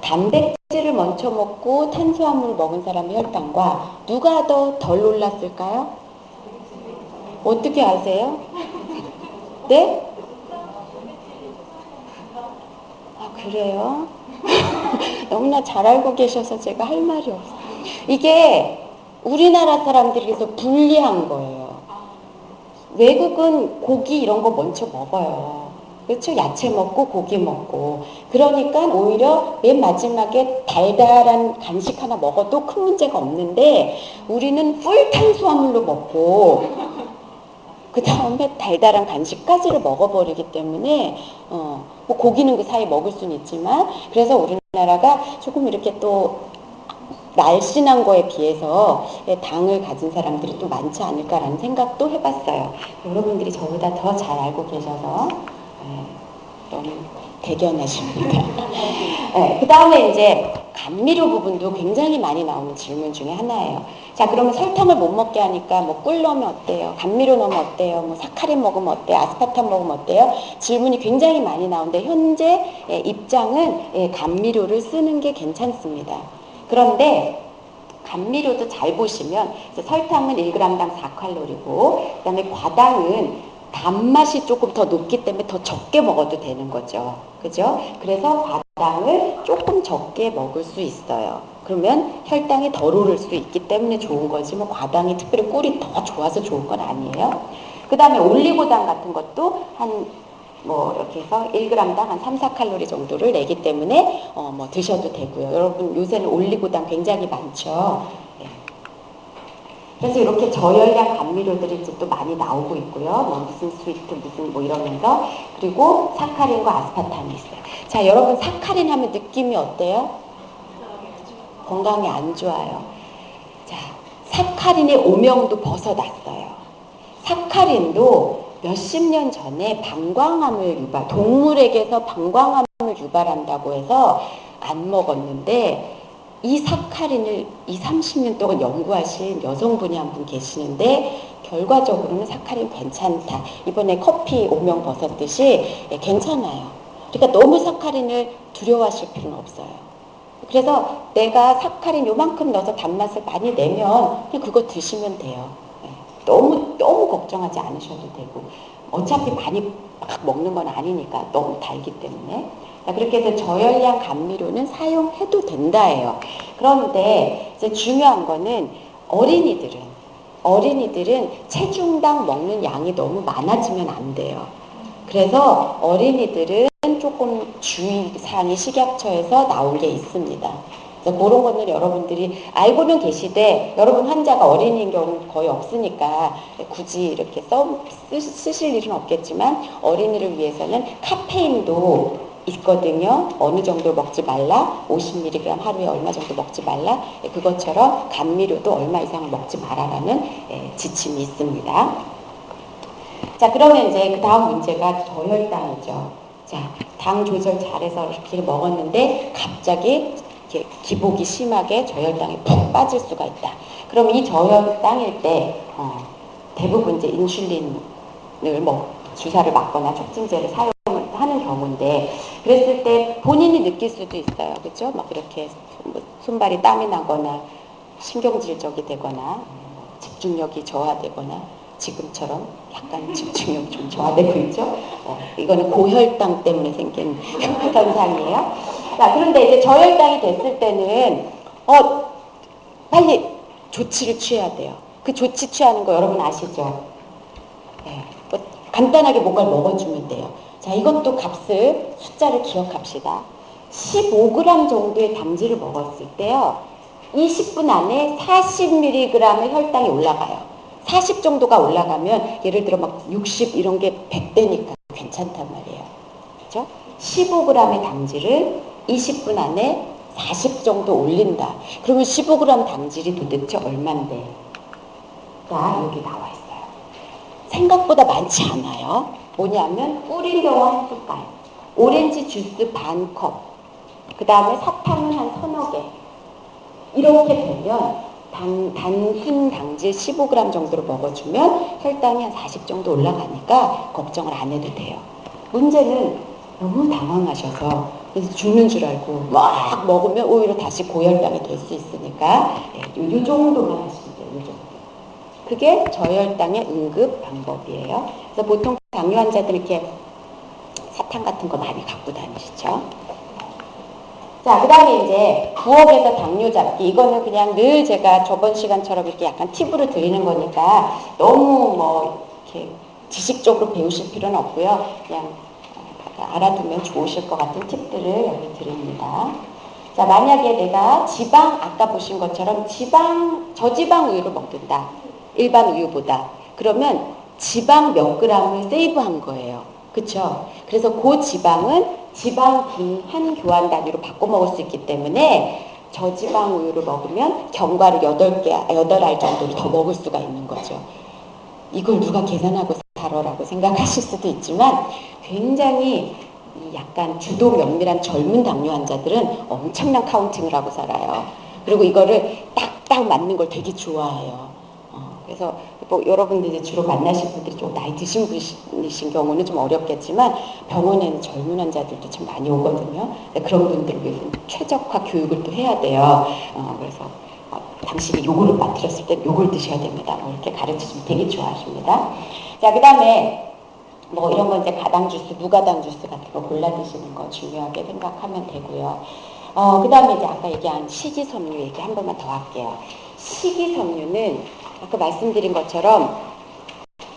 단백질을 먼저 먹고 탄수화물을 먹은 사람의 혈당과 누가 더 덜 올랐을까요? 어떻게 아세요? 네? 아, 그래요? 너무나 잘 알고 계셔서 제가 할 말이 없어요. 이게 우리나라 사람들에게서 불리한 거예요. 외국은 고기 이런 거 먼저 먹어요. 그렇죠? 야채 먹고 고기 먹고. 그러니까 오히려 맨 마지막에 달달한 간식 하나 먹어도 큰 문제가 없는데 우리는 풀 탄수화물로 먹고 그 다음에 달달한 간식까지를 먹어버리기 때문에 뭐 고기는 그 사이 먹을 수는 있지만 그래서 우리나라가 조금 이렇게 또 날씬한 거에 비해서 당을 가진 사람들이 또 많지 않을까라는 생각도 해봤어요. 여러분들이 저보다 더 잘 알고 계셔서 너무 대견하십니다. 네, 그 다음에 이제 감미료 부분도 굉장히 많이 나오는 질문 중에 하나예요. 자, 그러면 설탕을 못 먹게 하니까 뭐 꿀 넣으면 어때요? 감미료 넣으면 어때요? 뭐 사카린 먹으면 어때요? 아스파탐 먹으면 어때요? 질문이 굉장히 많이 나오는데 현재 입장은 감미료를 쓰는 게 괜찮습니다. 그런데 감미료도 잘 보시면 설탕은 1g당 4칼로리고 그 다음에 과당은 단맛이 조금 더 높기 때문에 더 적게 먹어도 되는 거죠. 그죠? 그래서 과당을 조금 적게 먹을 수 있어요. 그러면 혈당이 덜 오를 수 있기 때문에 좋은 거지 뭐 과당이 특별히 꿀이 더 좋아서 좋은 건 아니에요. 그 다음에 올리고당 같은 것도 뭐 이렇게 해서 1g당 한 3, 4칼로리 정도를 내기 때문에 뭐 드셔도 되고요. 여러분 요새는 올리고당 굉장히 많죠. 네. 그래서 이렇게 저열량 감미료들이 이제 또 많이 나오고 있고요. 뭐 무슨 스위트 무슨 뭐 이러면서 그리고 사카린과 아스파탐이 있어요. 자, 여러분 사카린 하면 느낌이 어때요? 건강에 안 좋아요. 자, 사카린의 오명도 벗어났어요. 사카린도 몇십 년 전에 방광암을 동물에게서 방광암을 유발한다고 해서 안 먹었는데 이 사카린을 20, 30년 동안 연구하신 여성분이 한 분 계시는데 결과적으로는 사카린 괜찮다. 이번에 커피 오명 벗었듯이 괜찮아요. 그러니까 너무 사카린을 두려워하실 필요는 없어요. 그래서 내가 사카린 요만큼 넣어서 단맛을 많이 내면 그냥 그거 드시면 돼요. 너무 걱정하지 않으셔도 되고 어차피 많이 막 먹는 건 아니니까 너무 달기 때문에 그렇게 해서 저열량 감미료는 사용해도 된다예요. 그런데 이제 중요한 거는 어린이들은 체중당 먹는 양이 너무 많아지면 안 돼요. 그래서 어린이들은 조금 주의사항이 식약처에서 나온 게 있습니다. 그래서 그런 거는 여러분들이 알고는 계시되 여러분 환자가 어린이인 경우 거의 없으니까 굳이 이렇게 쓰실 일은 없겠지만 어린이를 위해서는 카페인도 있거든요. 어느 정도 먹지 말라, 50mg 하루에 얼마 정도 먹지 말라, 그것처럼 감미료도 얼마 이상을 먹지 말아라는 지침이 있습니다. 자, 그러면 이제 그 다음 문제가 저혈당이죠. 자, 당 조절 잘해서 이렇게 먹었는데 갑자기 이렇게 기복이 심하게 저혈당이 푹 빠질 수가 있다. 그럼 이 저혈당일 때 대부분 이제 인슐린을 주사를 맞거나 촉진제를 사용을 하는 경우인데 그랬을 때 본인이 느낄 수도 있어요. 그렇죠? 막 이렇게 손발이 땀이 나거나 신경질적이 되거나 집중력이 저하되거나 지금처럼 약간 집중력이 좀 저하되고 있죠. 이거는 고혈당 때문에 생긴 현상이에요. 자, 그런데 이제 저혈당이 됐을 때는 빨리 조치를 취해야 돼요. 그 조치 취하는 거 여러분 아시죠? 네, 간단하게 뭔가를 먹어주면 돼요. 자, 이것도 값을 숫자를 기억합시다. 15g 정도의 당질을 먹었을 때요. 20분 안에 40mg의 혈당이 올라가요. 40 정도가 올라가면 예를 들어 막 60 이런 게 100대니까 괜찮단 말이에요. 그렇죠? 15g의 당질을 20분 안에 40 정도 올린다. 그러면 15g 당질이 도대체 얼만데? 자, 여기 나와 있어요. 생각보다 많지 않아요. 뭐냐면 뿌린 경우 한 숟갈, 오렌지 주스 반 컵, 그 다음에 사탕은 한 서너 개. 이렇게 되면 단순 당질 15g 정도로 먹어주면 혈당이 한 40 정도 올라가니까 걱정을 안 해도 돼요. 문제는 너무 당황하셔서 그래서 죽는 줄 알고 막 먹으면 오히려 다시 고혈당이 될 수 있으니까 이 정도만 하시면 돼요. 이 정도. 그게 저혈당의 응급 방법이에요. 그래서 보통 당뇨 환자들 이렇게 사탕 같은 거 많이 갖고 다니시죠. 자, 그 다음에 이제 부엌에서 당뇨 잡기. 이거는 그냥 늘 제가 저번 시간처럼 이렇게 약간 팁으로 드리는 거니까 너무 뭐 이렇게 지식적으로 배우실 필요는 없고요. 그냥 알아두면 좋으실 것 같은 팁들을 여기 드립니다. 자, 만약에 내가 아까 보신 것처럼 저지방 우유를 먹는다. 일반 우유보다. 그러면 지방 몇 g을 세이브한 거예요. 그쵸? 그래서 그 지방은 지방 한 교환 단위로 바꿔 먹을 수 있기 때문에 저지방 우유를 먹으면 견과류 8알 정도를 더 먹을 수가 있는 거죠. 이걸 누가 계산하고 살아라고 생각하실 수도 있지만 굉장히 약간 주도 면밀한 젊은 당뇨 환자들은 엄청난 카운팅을 하고 살아요. 그리고 이거를 딱딱 맞는 걸 되게 좋아해요. 그래서 뭐 여러분들이 주로 만나실 분들이 좀 나이 드신 분이신 경우는 좀 어렵겠지만 병원에는 젊은 환자들도 참 많이 오거든요. 그런 분들을 위해서 최적화 교육을 또 해야 돼요. 그래서 당신이 요거를 빠뜨렸을 때 요걸 드셔야 됩니다. 뭐 이렇게 가르치시면 되게 좋아하십니다. 자, 그 다음에 뭐 이런 거 이제 가당 주스, 무가당 주스 같은 거 골라 드시는 거 중요하게 생각하면 되고요. 그 다음에 이제 아까 얘기한 식이섬유 얘기 한 번만 더 할게요. 식이섬유는 아까 말씀드린 것처럼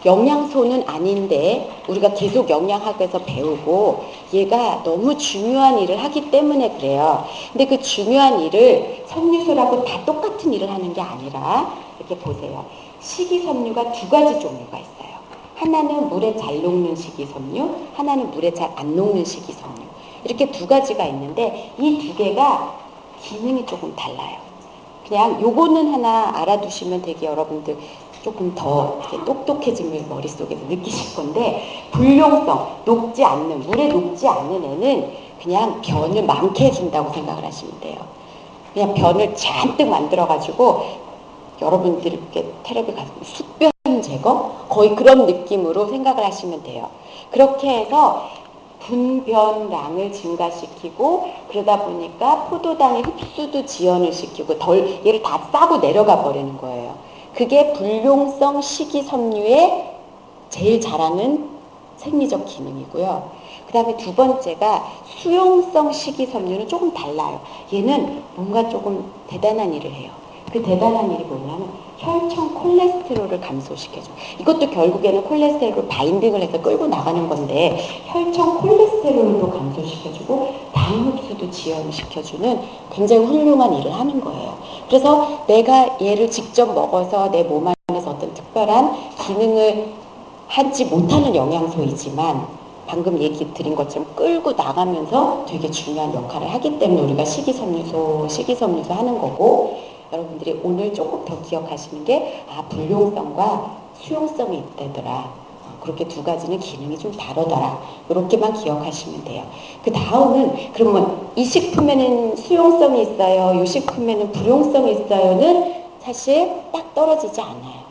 영양소는 아닌데 우리가 계속 영양학에서 배우고 얘가 너무 중요한 일을 하기 때문에 그래요. 근데 그 중요한 일을 섬유소라고 다 똑같은 일을 하는 게 아니라 이렇게 보세요. 식이섬유가 두 가지 종류가 있어요. 하나는 물에 잘 녹는 식이섬유, 하나는 물에 잘 안 녹는 식이섬유. 이렇게 두 가지가 있는데 이 두 개가 기능이 조금 달라요. 그냥 요거는 하나 알아두시면 되게 여러분들 조금 더 똑똑해짐을 머릿속에서 느끼실 건데, 불용성, 녹지 않는, 물에 녹지 않는 애는 그냥 변을 많게 해준다고 생각을 하시면 돼요. 그냥 변을 잔뜩 만들어가지고 여러분들께 테레비 가서 숙변 제거? 거의 그런 느낌으로 생각을 하시면 돼요. 그렇게 해서 분변량을 증가시키고 그러다 보니까 포도당의 흡수도 지연을 시키고 얘를 다 싸고 내려가 버리는 거예요. 그게 불용성 식이섬유의 제일 잘하는 생리적 기능이고요. 그 다음에 두 번째가 수용성 식이섬유는 조금 달라요. 얘는 뭔가 조금 대단한 일을 해요. 그 대단한 일이 뭐냐면 혈청 콜레스테롤을 감소시켜줘. 이것도 결국에는 콜레스테롤을 바인딩을 해서 끌고 나가는 건데 혈청 콜레스테롤도 감소시켜주고 당 흡수도 지연시켜주는 굉장히 훌륭한 일을 하는 거예요. 그래서 내가 얘를 직접 먹어서 내 몸 안에서 어떤 특별한 기능을 하지 못하는 영양소이지만 방금 얘기 드린 것처럼 끌고 나가면서 되게 중요한 역할을 하기 때문에 우리가 식이섬유소 하는 거고, 여러분들이 오늘 조금 더 기억하시는 게 불용성과 수용성이 있다더라. 그렇게 두 가지는 기능이 좀 다르더라. 이렇게만 기억하시면 돼요. 그 다음은 그러면 이 식품에는 수용성이 있어요, 이 식품에는 불용성이 있어요는 사실 딱 떨어지지 않아요.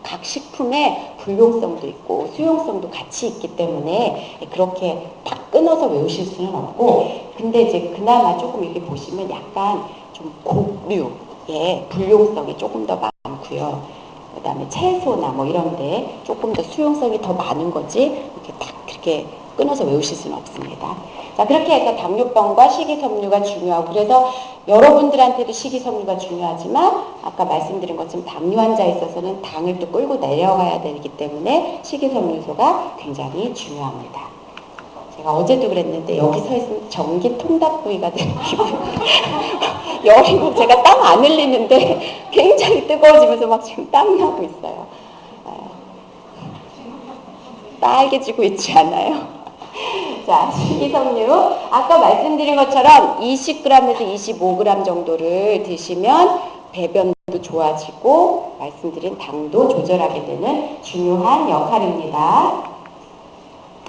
각 식품에 불용성도 있고 수용성도 같이 있기 때문에 그렇게 딱 끊어서 외우실 수는 없고, 근데 이제 그나마 조금 이렇게 보시면 약간 좀 곡류의 불용성이 조금 더 많고요. 그 다음에 채소나 뭐 이런데 조금 더 수용성이 더 많은 거지 이렇게 딱 그렇게 끊어서 외우실 수는 없습니다. 자, 그렇게 해서 당뇨병과 식이섬유가 중요하고, 그래서 여러분들한테도 식이섬유가 중요하지만 아까 말씀드린 것처럼 당뇨 환자에 있어서는 당을 또 끌고 내려가야 되기 때문에 식이섬유소가 굉장히 중요합니다. 제가 어제도 그랬는데 여기 서 있으면 전기 통닭 부위가 되는 기분. 열이고 제가 땀 안 흘리는데 굉장히 뜨거워지면서 막 지금 땀이 나고 있어요. 빨개지고 있지 않아요? 자, 식이섬유 아까 말씀드린 것처럼 20g에서 25g 정도를 드시면 배변도 좋아지고 말씀드린 당도 조절하게 되는 중요한 역할입니다.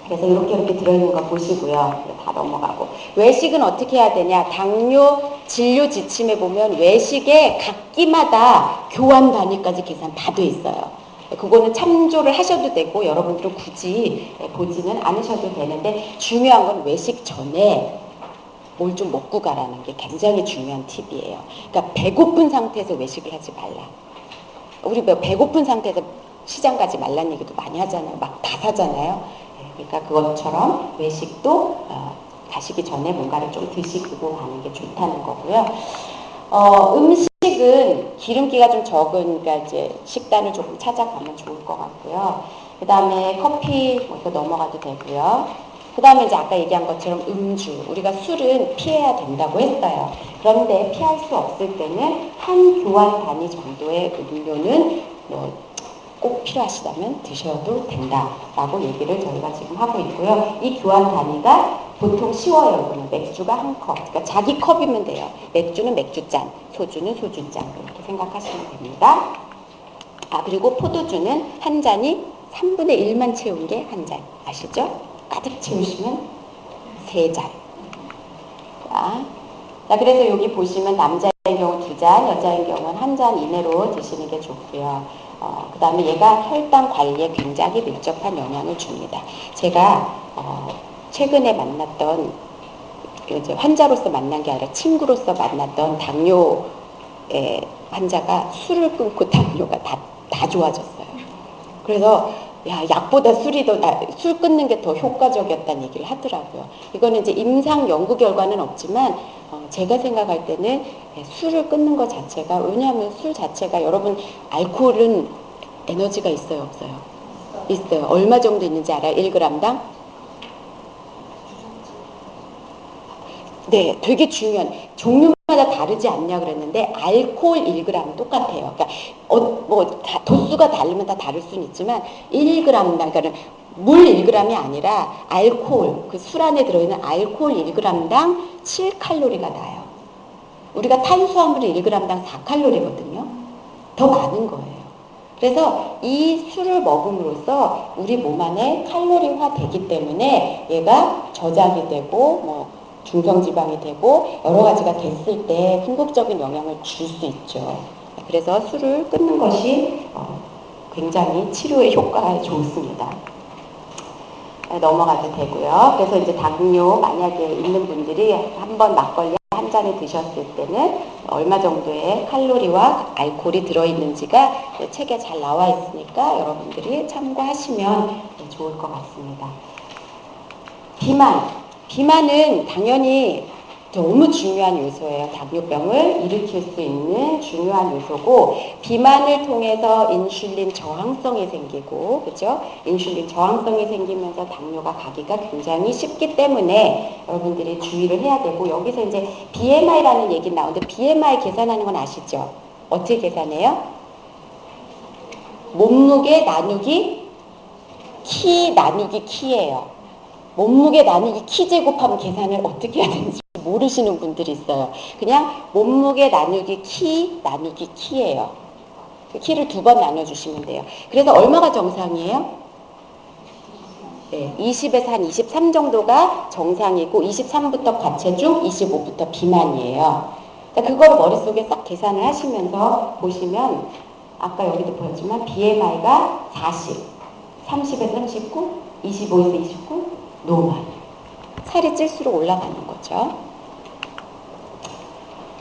그래서 이렇게 들어있는 거 보시고요. 다 넘어가고. 외식은 어떻게 해야 되냐? 당뇨 진료 지침에 보면 외식에 각 끼마다 교환 단위까지 계산 다 돼 있어요. 그거는 참조를 하셔도 되고 여러분들은 굳이 보지는 않으셔도 되는데, 중요한 건 외식 전에 뭘 좀 먹고 가라는 게 굉장히 중요한 팁이에요. 그러니까 배고픈 상태에서 외식을 하지 말라. 우리 배고픈 상태에서 시장 가지 말라는 얘기도 많이 하잖아요. 막 다 사잖아요. 그러니까 그것처럼 외식도 가시기 전에 뭔가를 좀 드시고 가는 게 좋다는 거고요. 음식은 기름기가 좀 적은, 그러니까 이제 식단을 조금 찾아가면 좋을 것 같고요. 그 다음에 커피 이거 넘어가도 되고요. 그 다음에 이제 아까 얘기한 것처럼 음주, 우리가 술은 피해야 된다고 했어요. 그런데 피할 수 없을 때는 한 교환 단위 정도의 음료는 꼭 필요하시다면 드셔도 된다라고 얘기를 저희가 지금 하고 있고요. 이 교환 단위가 보통 쉬워요. 맥주가 한 컵, 그러니까 자기 컵이면 돼요. 맥주는 맥주잔, 소주는 소주잔, 이렇게 생각하시면 됩니다. 그리고 포도주는 한 잔이 3분의 1만 채운 게 한 잔. 아시죠? 가득 채우시면 3잔. 자, 그래서 여기 보시면 남자의 경우 2잔, 여자의 경우는 1잔 이내로 드시는 게 좋고요. 그 다음에 얘가 혈당 관리에 굉장히 밀접한 영향을 줍니다. 제가 최근에 만났던, 이제 환자로서 만난 게 아니라 친구로서 만났던 당뇨의 환자가 술을 끊고 당뇨가 다 좋아졌어요. 그래서 약보다 술 끊는 게 더 효과적이었다는 얘기를 하더라고요. 이거는 이제 임상 연구 결과는 없지만 제가 생각할 때는 술을 끊는 것 자체가, 왜냐하면 술 자체가, 여러분 알코올은 에너지가 있어요, 없어요? 있어요. 얼마 정도 있는지 알아요? 1g당? 네, 되게 중요한, 종류마다 다르지 않냐 그랬는데 알코올 1g은 똑같아요. 그러니까 도수가 다르면 다 다를 수는 있지만 1g당, 그러니까 물 1g이 아니라 알코올, 그 술 안에 들어있는 알코올 1g당 7칼로리가 나요. 우리가 탄수화물 1g당 4칼로리거든요. 더 많은 거예요. 그래서 이 술을 먹음으로써 우리 몸 안에 칼로리화 되기 때문에 얘가 저장이 되고 중성지방이 되고 여러 가지가 됐을 때 궁극적인 영향을 줄 수 있죠. 그래서 술을 끊는 것이 굉장히 치료에 효과가 좋습니다. 넘어가도 되고요. 그래서 이제 당뇨 만약에 있는 분들이 한번 막걸리 한 잔을 드셨을 때는 얼마 정도의 칼로리와 알코올이 들어있는지가 책에 잘 나와 있으니까 여러분들이 참고하시면 좋을 것 같습니다. 비만은 당연히 너무 중요한 요소예요. 당뇨병을 일으킬 수 있는 중요한 요소고, 비만을 통해서 인슐린 저항성이 생기고, 그죠? 인슐린 저항성이 생기면서 당뇨가 가기가 굉장히 쉽기 때문에 여러분들이 주의를 해야 되고, 여기서 이제 BMI라는 얘기 나오는데, BMI 계산하는 건 아시죠? 어떻게 계산해요? 몸무게 나누기 키 나누기 키예요. 몸무게 나누기 키 제곱하면 계산을 어떻게 해야 되는지 모르시는 분들이 있어요. 그냥 몸무게 나누기 키 나누기 키예요. 키를 2번 나눠주시면 돼요. 그래서 얼마가 정상이에요? 네, 20에서 한 23 정도가 정상이고 23부터 과체중, 25부터 비만이에요. 그러니까 그걸 머릿속에 싹 계산을 하시면서 보시면 아까 여기도 보였지만 BMI가 40, 30에서 39, 25에서 29, 노멀. 살이 찔수록 올라가는 거죠.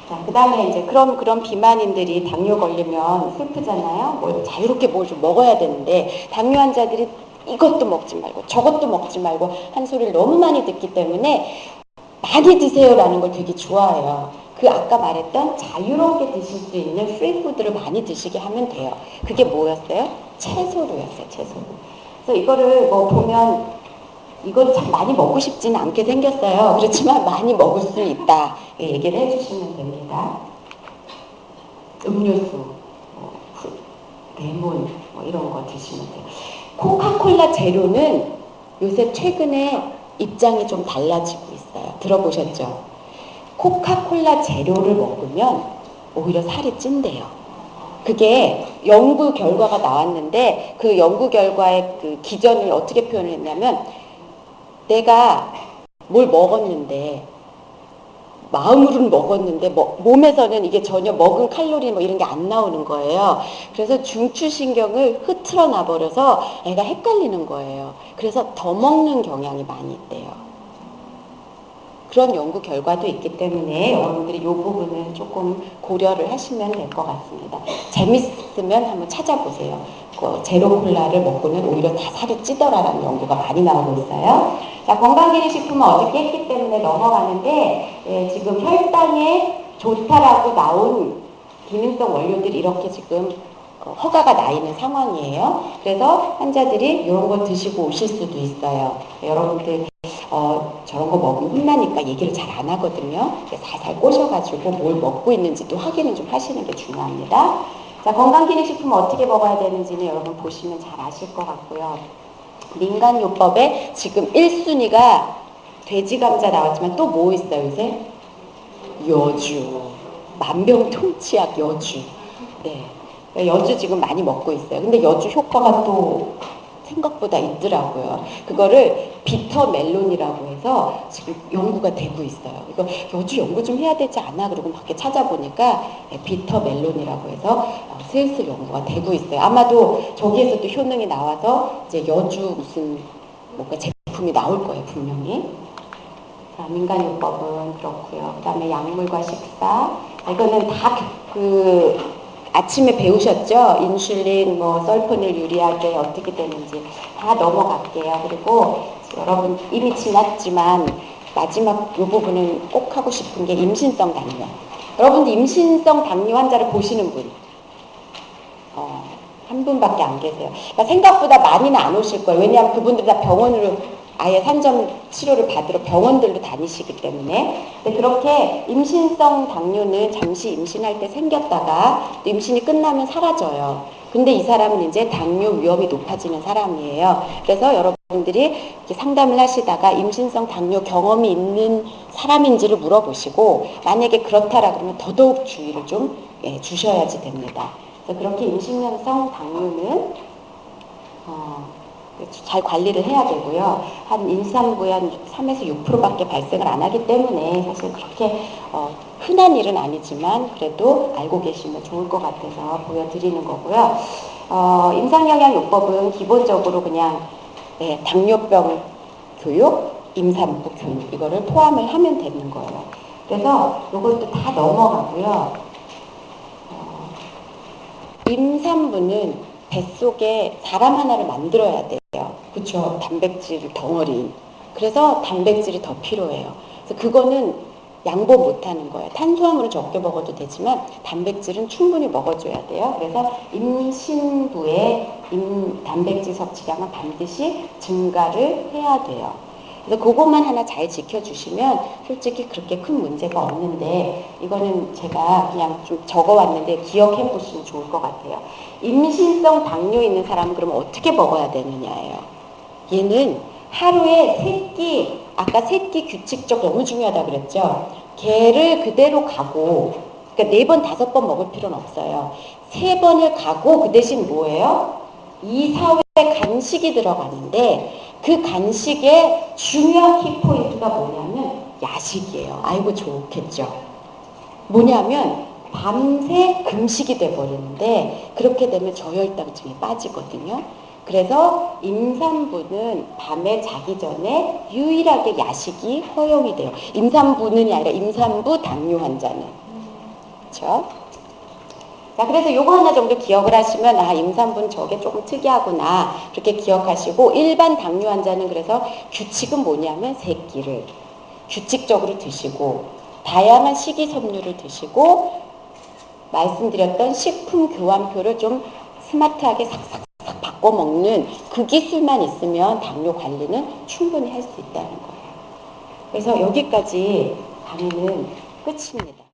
자, 그 다음에 이제 그런 비만인들이 당뇨 걸리면 슬프잖아요. 자유롭게 뭘 좀 먹어야 되는데, 당뇨 환자들이 이것도 먹지 말고 저것도 먹지 말고 한 소리를 너무 많이 듣기 때문에 많이 드세요라는 걸 되게 좋아해요. 그 아까 말했던 자유롭게 드실 수 있는 프리푸드를 많이 드시게 하면 돼요. 그게 뭐였어요? 채소류였어요. 채소류. 그래서 이거를 보면 이걸 참 많이 먹고 싶지는 않게 생겼어요. 그렇지만 많이 먹을 수 있다. 얘기를 해주시면 됩니다. 음료수, 레몬 이런 거 드시면 돼요. 코카콜라 제로는 요새 최근에 입장이 좀 달라지고 있어요. 들어보셨죠? 코카콜라 제로를 먹으면 오히려 살이 찐대요. 그게 연구 결과가 나왔는데 그 연구 결과의 그 기전을 어떻게 표현했냐면, 내가 뭘 먹었는데, 마음으로는 먹었는데 몸에서는 이게 전혀 먹은 칼로리 이런 게 안 나오는 거예요. 그래서 중추신경을 흐트러 놔버려서 애가 헷갈리는 거예요. 그래서 더 먹는 경향이 많이 있대요. 그런 연구 결과도 있기 때문에 여러분들이 이 부분은 조금 고려를 하시면 될 것 같습니다. 재밌으면 한번 찾아보세요. 제로 콜라를 먹고는 오히려 다 살이 찌더라라는 연구가 많이 나오고 있어요. 자, 건강기능식품은 어저께 했기 때문에 넘어가는데, 지금 혈당에 좋다라고 나온 기능성 원료들이 이렇게 지금 허가가 나 있는 상황이에요. 그래서 환자들이 이런 거 드시고 오실 수도 있어요. 여러분들 저런 거 먹으면 혼나니까 얘기를 잘 안 하거든요. 살살 꼬셔가지고 뭘 먹고 있는지도 확인을 좀 하시는 게 중요합니다. 자, 건강기능식품은 어떻게 먹어야 되는지는 여러분 보시면 잘 아실 것 같고요. 민간요법에 지금 1순위가 돼지감자 나왔지만 또 뭐 있어요, 요새? 여주. 만병통치약 여주. 네. 여주 지금 많이 먹고 있어요. 근데 여주 효과가 또 생각보다 있더라고요. 그거를 비터 멜론이라고 해서 지금 연구가 되고 있어요. 이거 여주 연구 좀 해야 되지 않아? 그러고 밖에 찾아보니까 비터 멜론이라고 해서 슬슬 연구가 되고 있어요. 아마도 저기에서도 효능이 나와서 이제 여주 무슨 뭔가 제품이 나올 거예요, 분명히. 자, 민간요법은 그렇고요. 그 다음에 약물과 식사. 이거는 다 아침에 배우셨죠? 인슐린, 뭐 설포닐 유리하게 어떻게 되는지 다 넘어갈게요. 그리고 여러분 이미 지났지만 마지막 이 부분은 꼭 하고 싶은 게 임신성 당뇨. 여러분들 임신성 당뇨 환자를 보시는 분 한 분밖에 안 계세요. 그러니까 생각보다 많이는 안 오실 거예요. 왜냐하면 그분들 다 병원으로 아예 산전 치료를 받으러 병원들로 다니시기 때문에. 근데 그렇게 임신성 당뇨는 잠시 임신할 때 생겼다가 또 임신이 끝나면 사라져요. 근데 이 사람은 이제 당뇨 위험이 높아지는 사람이에요. 그래서 여러분들이 이렇게 상담을 하시다가 임신성 당뇨 경험이 있는 사람인지를 물어보시고 만약에 그렇다라 그러면 더더욱 주의를 좀 주셔야지 됩니다. 그렇게 임신성 당뇨는 잘 관리를 해야 되고요. 한 임산부에 한 3에서 6%밖에 발생을 안 하기 때문에 사실 그렇게 흔한 일은 아니지만 그래도 알고 계시면 좋을 것 같아서 보여드리는 거고요. 임상영양요법은 기본적으로 그냥 당뇨병 교육, 임산부 교육 이거를 포함을 하면 되는 거예요. 그래서 이것도 다 넘어가고요. 임산부는 뱃속에 사람 하나를 만들어야 돼요. 그렇죠? 단백질 덩어리. 그래서 단백질이 더 필요해요. 그래서 그거는 양보 못하는 거예요. 탄수화물은 적게 먹어도 되지만 단백질은 충분히 먹어줘야 돼요. 그래서 임신부의 단백질 섭취량은 반드시 증가를 해야 돼요. 그래서 그것만 하나 잘 지켜주시면 솔직히 그렇게 큰 문제가 없는데 이거는 제가 그냥 좀 적어왔는데 기억해 보시면 좋을 것 같아요. 임신성 당뇨 있는 사람은 그러면 어떻게 먹어야 되느냐예요. 얘는 하루에 3끼, 아까 3끼 규칙적 너무 중요하다 그랬죠. 걔를 그대로 가고 그러니까 4번, 5번 먹을 필요는 없어요. 3번을 가고 그 대신 뭐예요? 2, 4회 간식이 들어가는데 그 간식의 중요한 키포인트가 뭐냐면 야식이에요. 아이고 좋겠죠. 뭐냐면 밤새 금식이 돼버리는데 그렇게 되면 저혈당증이 빠지거든요. 그래서 임산부는 밤에 자기 전에 유일하게 야식이 허용이 돼요. 임산부는이 아니라 임산부 당뇨 환자는. 그렇죠? 자, 그래서 요거 하나 정도 기억을 하시면 임산부는 저게 조금 특이하구나 그렇게 기억하시고 일반 당뇨 환자는 그래서 규칙은 뭐냐면 3끼를 규칙적으로 드시고 다양한 식이섬유를 드시고 말씀드렸던 식품 교환표를 좀 스마트하게 삭삭삭 바꿔 먹는 그 기술만 있으면 당뇨 관리는 충분히 할 수 있다는 거예요. 그래서 여기까지 강의는 끝입니다.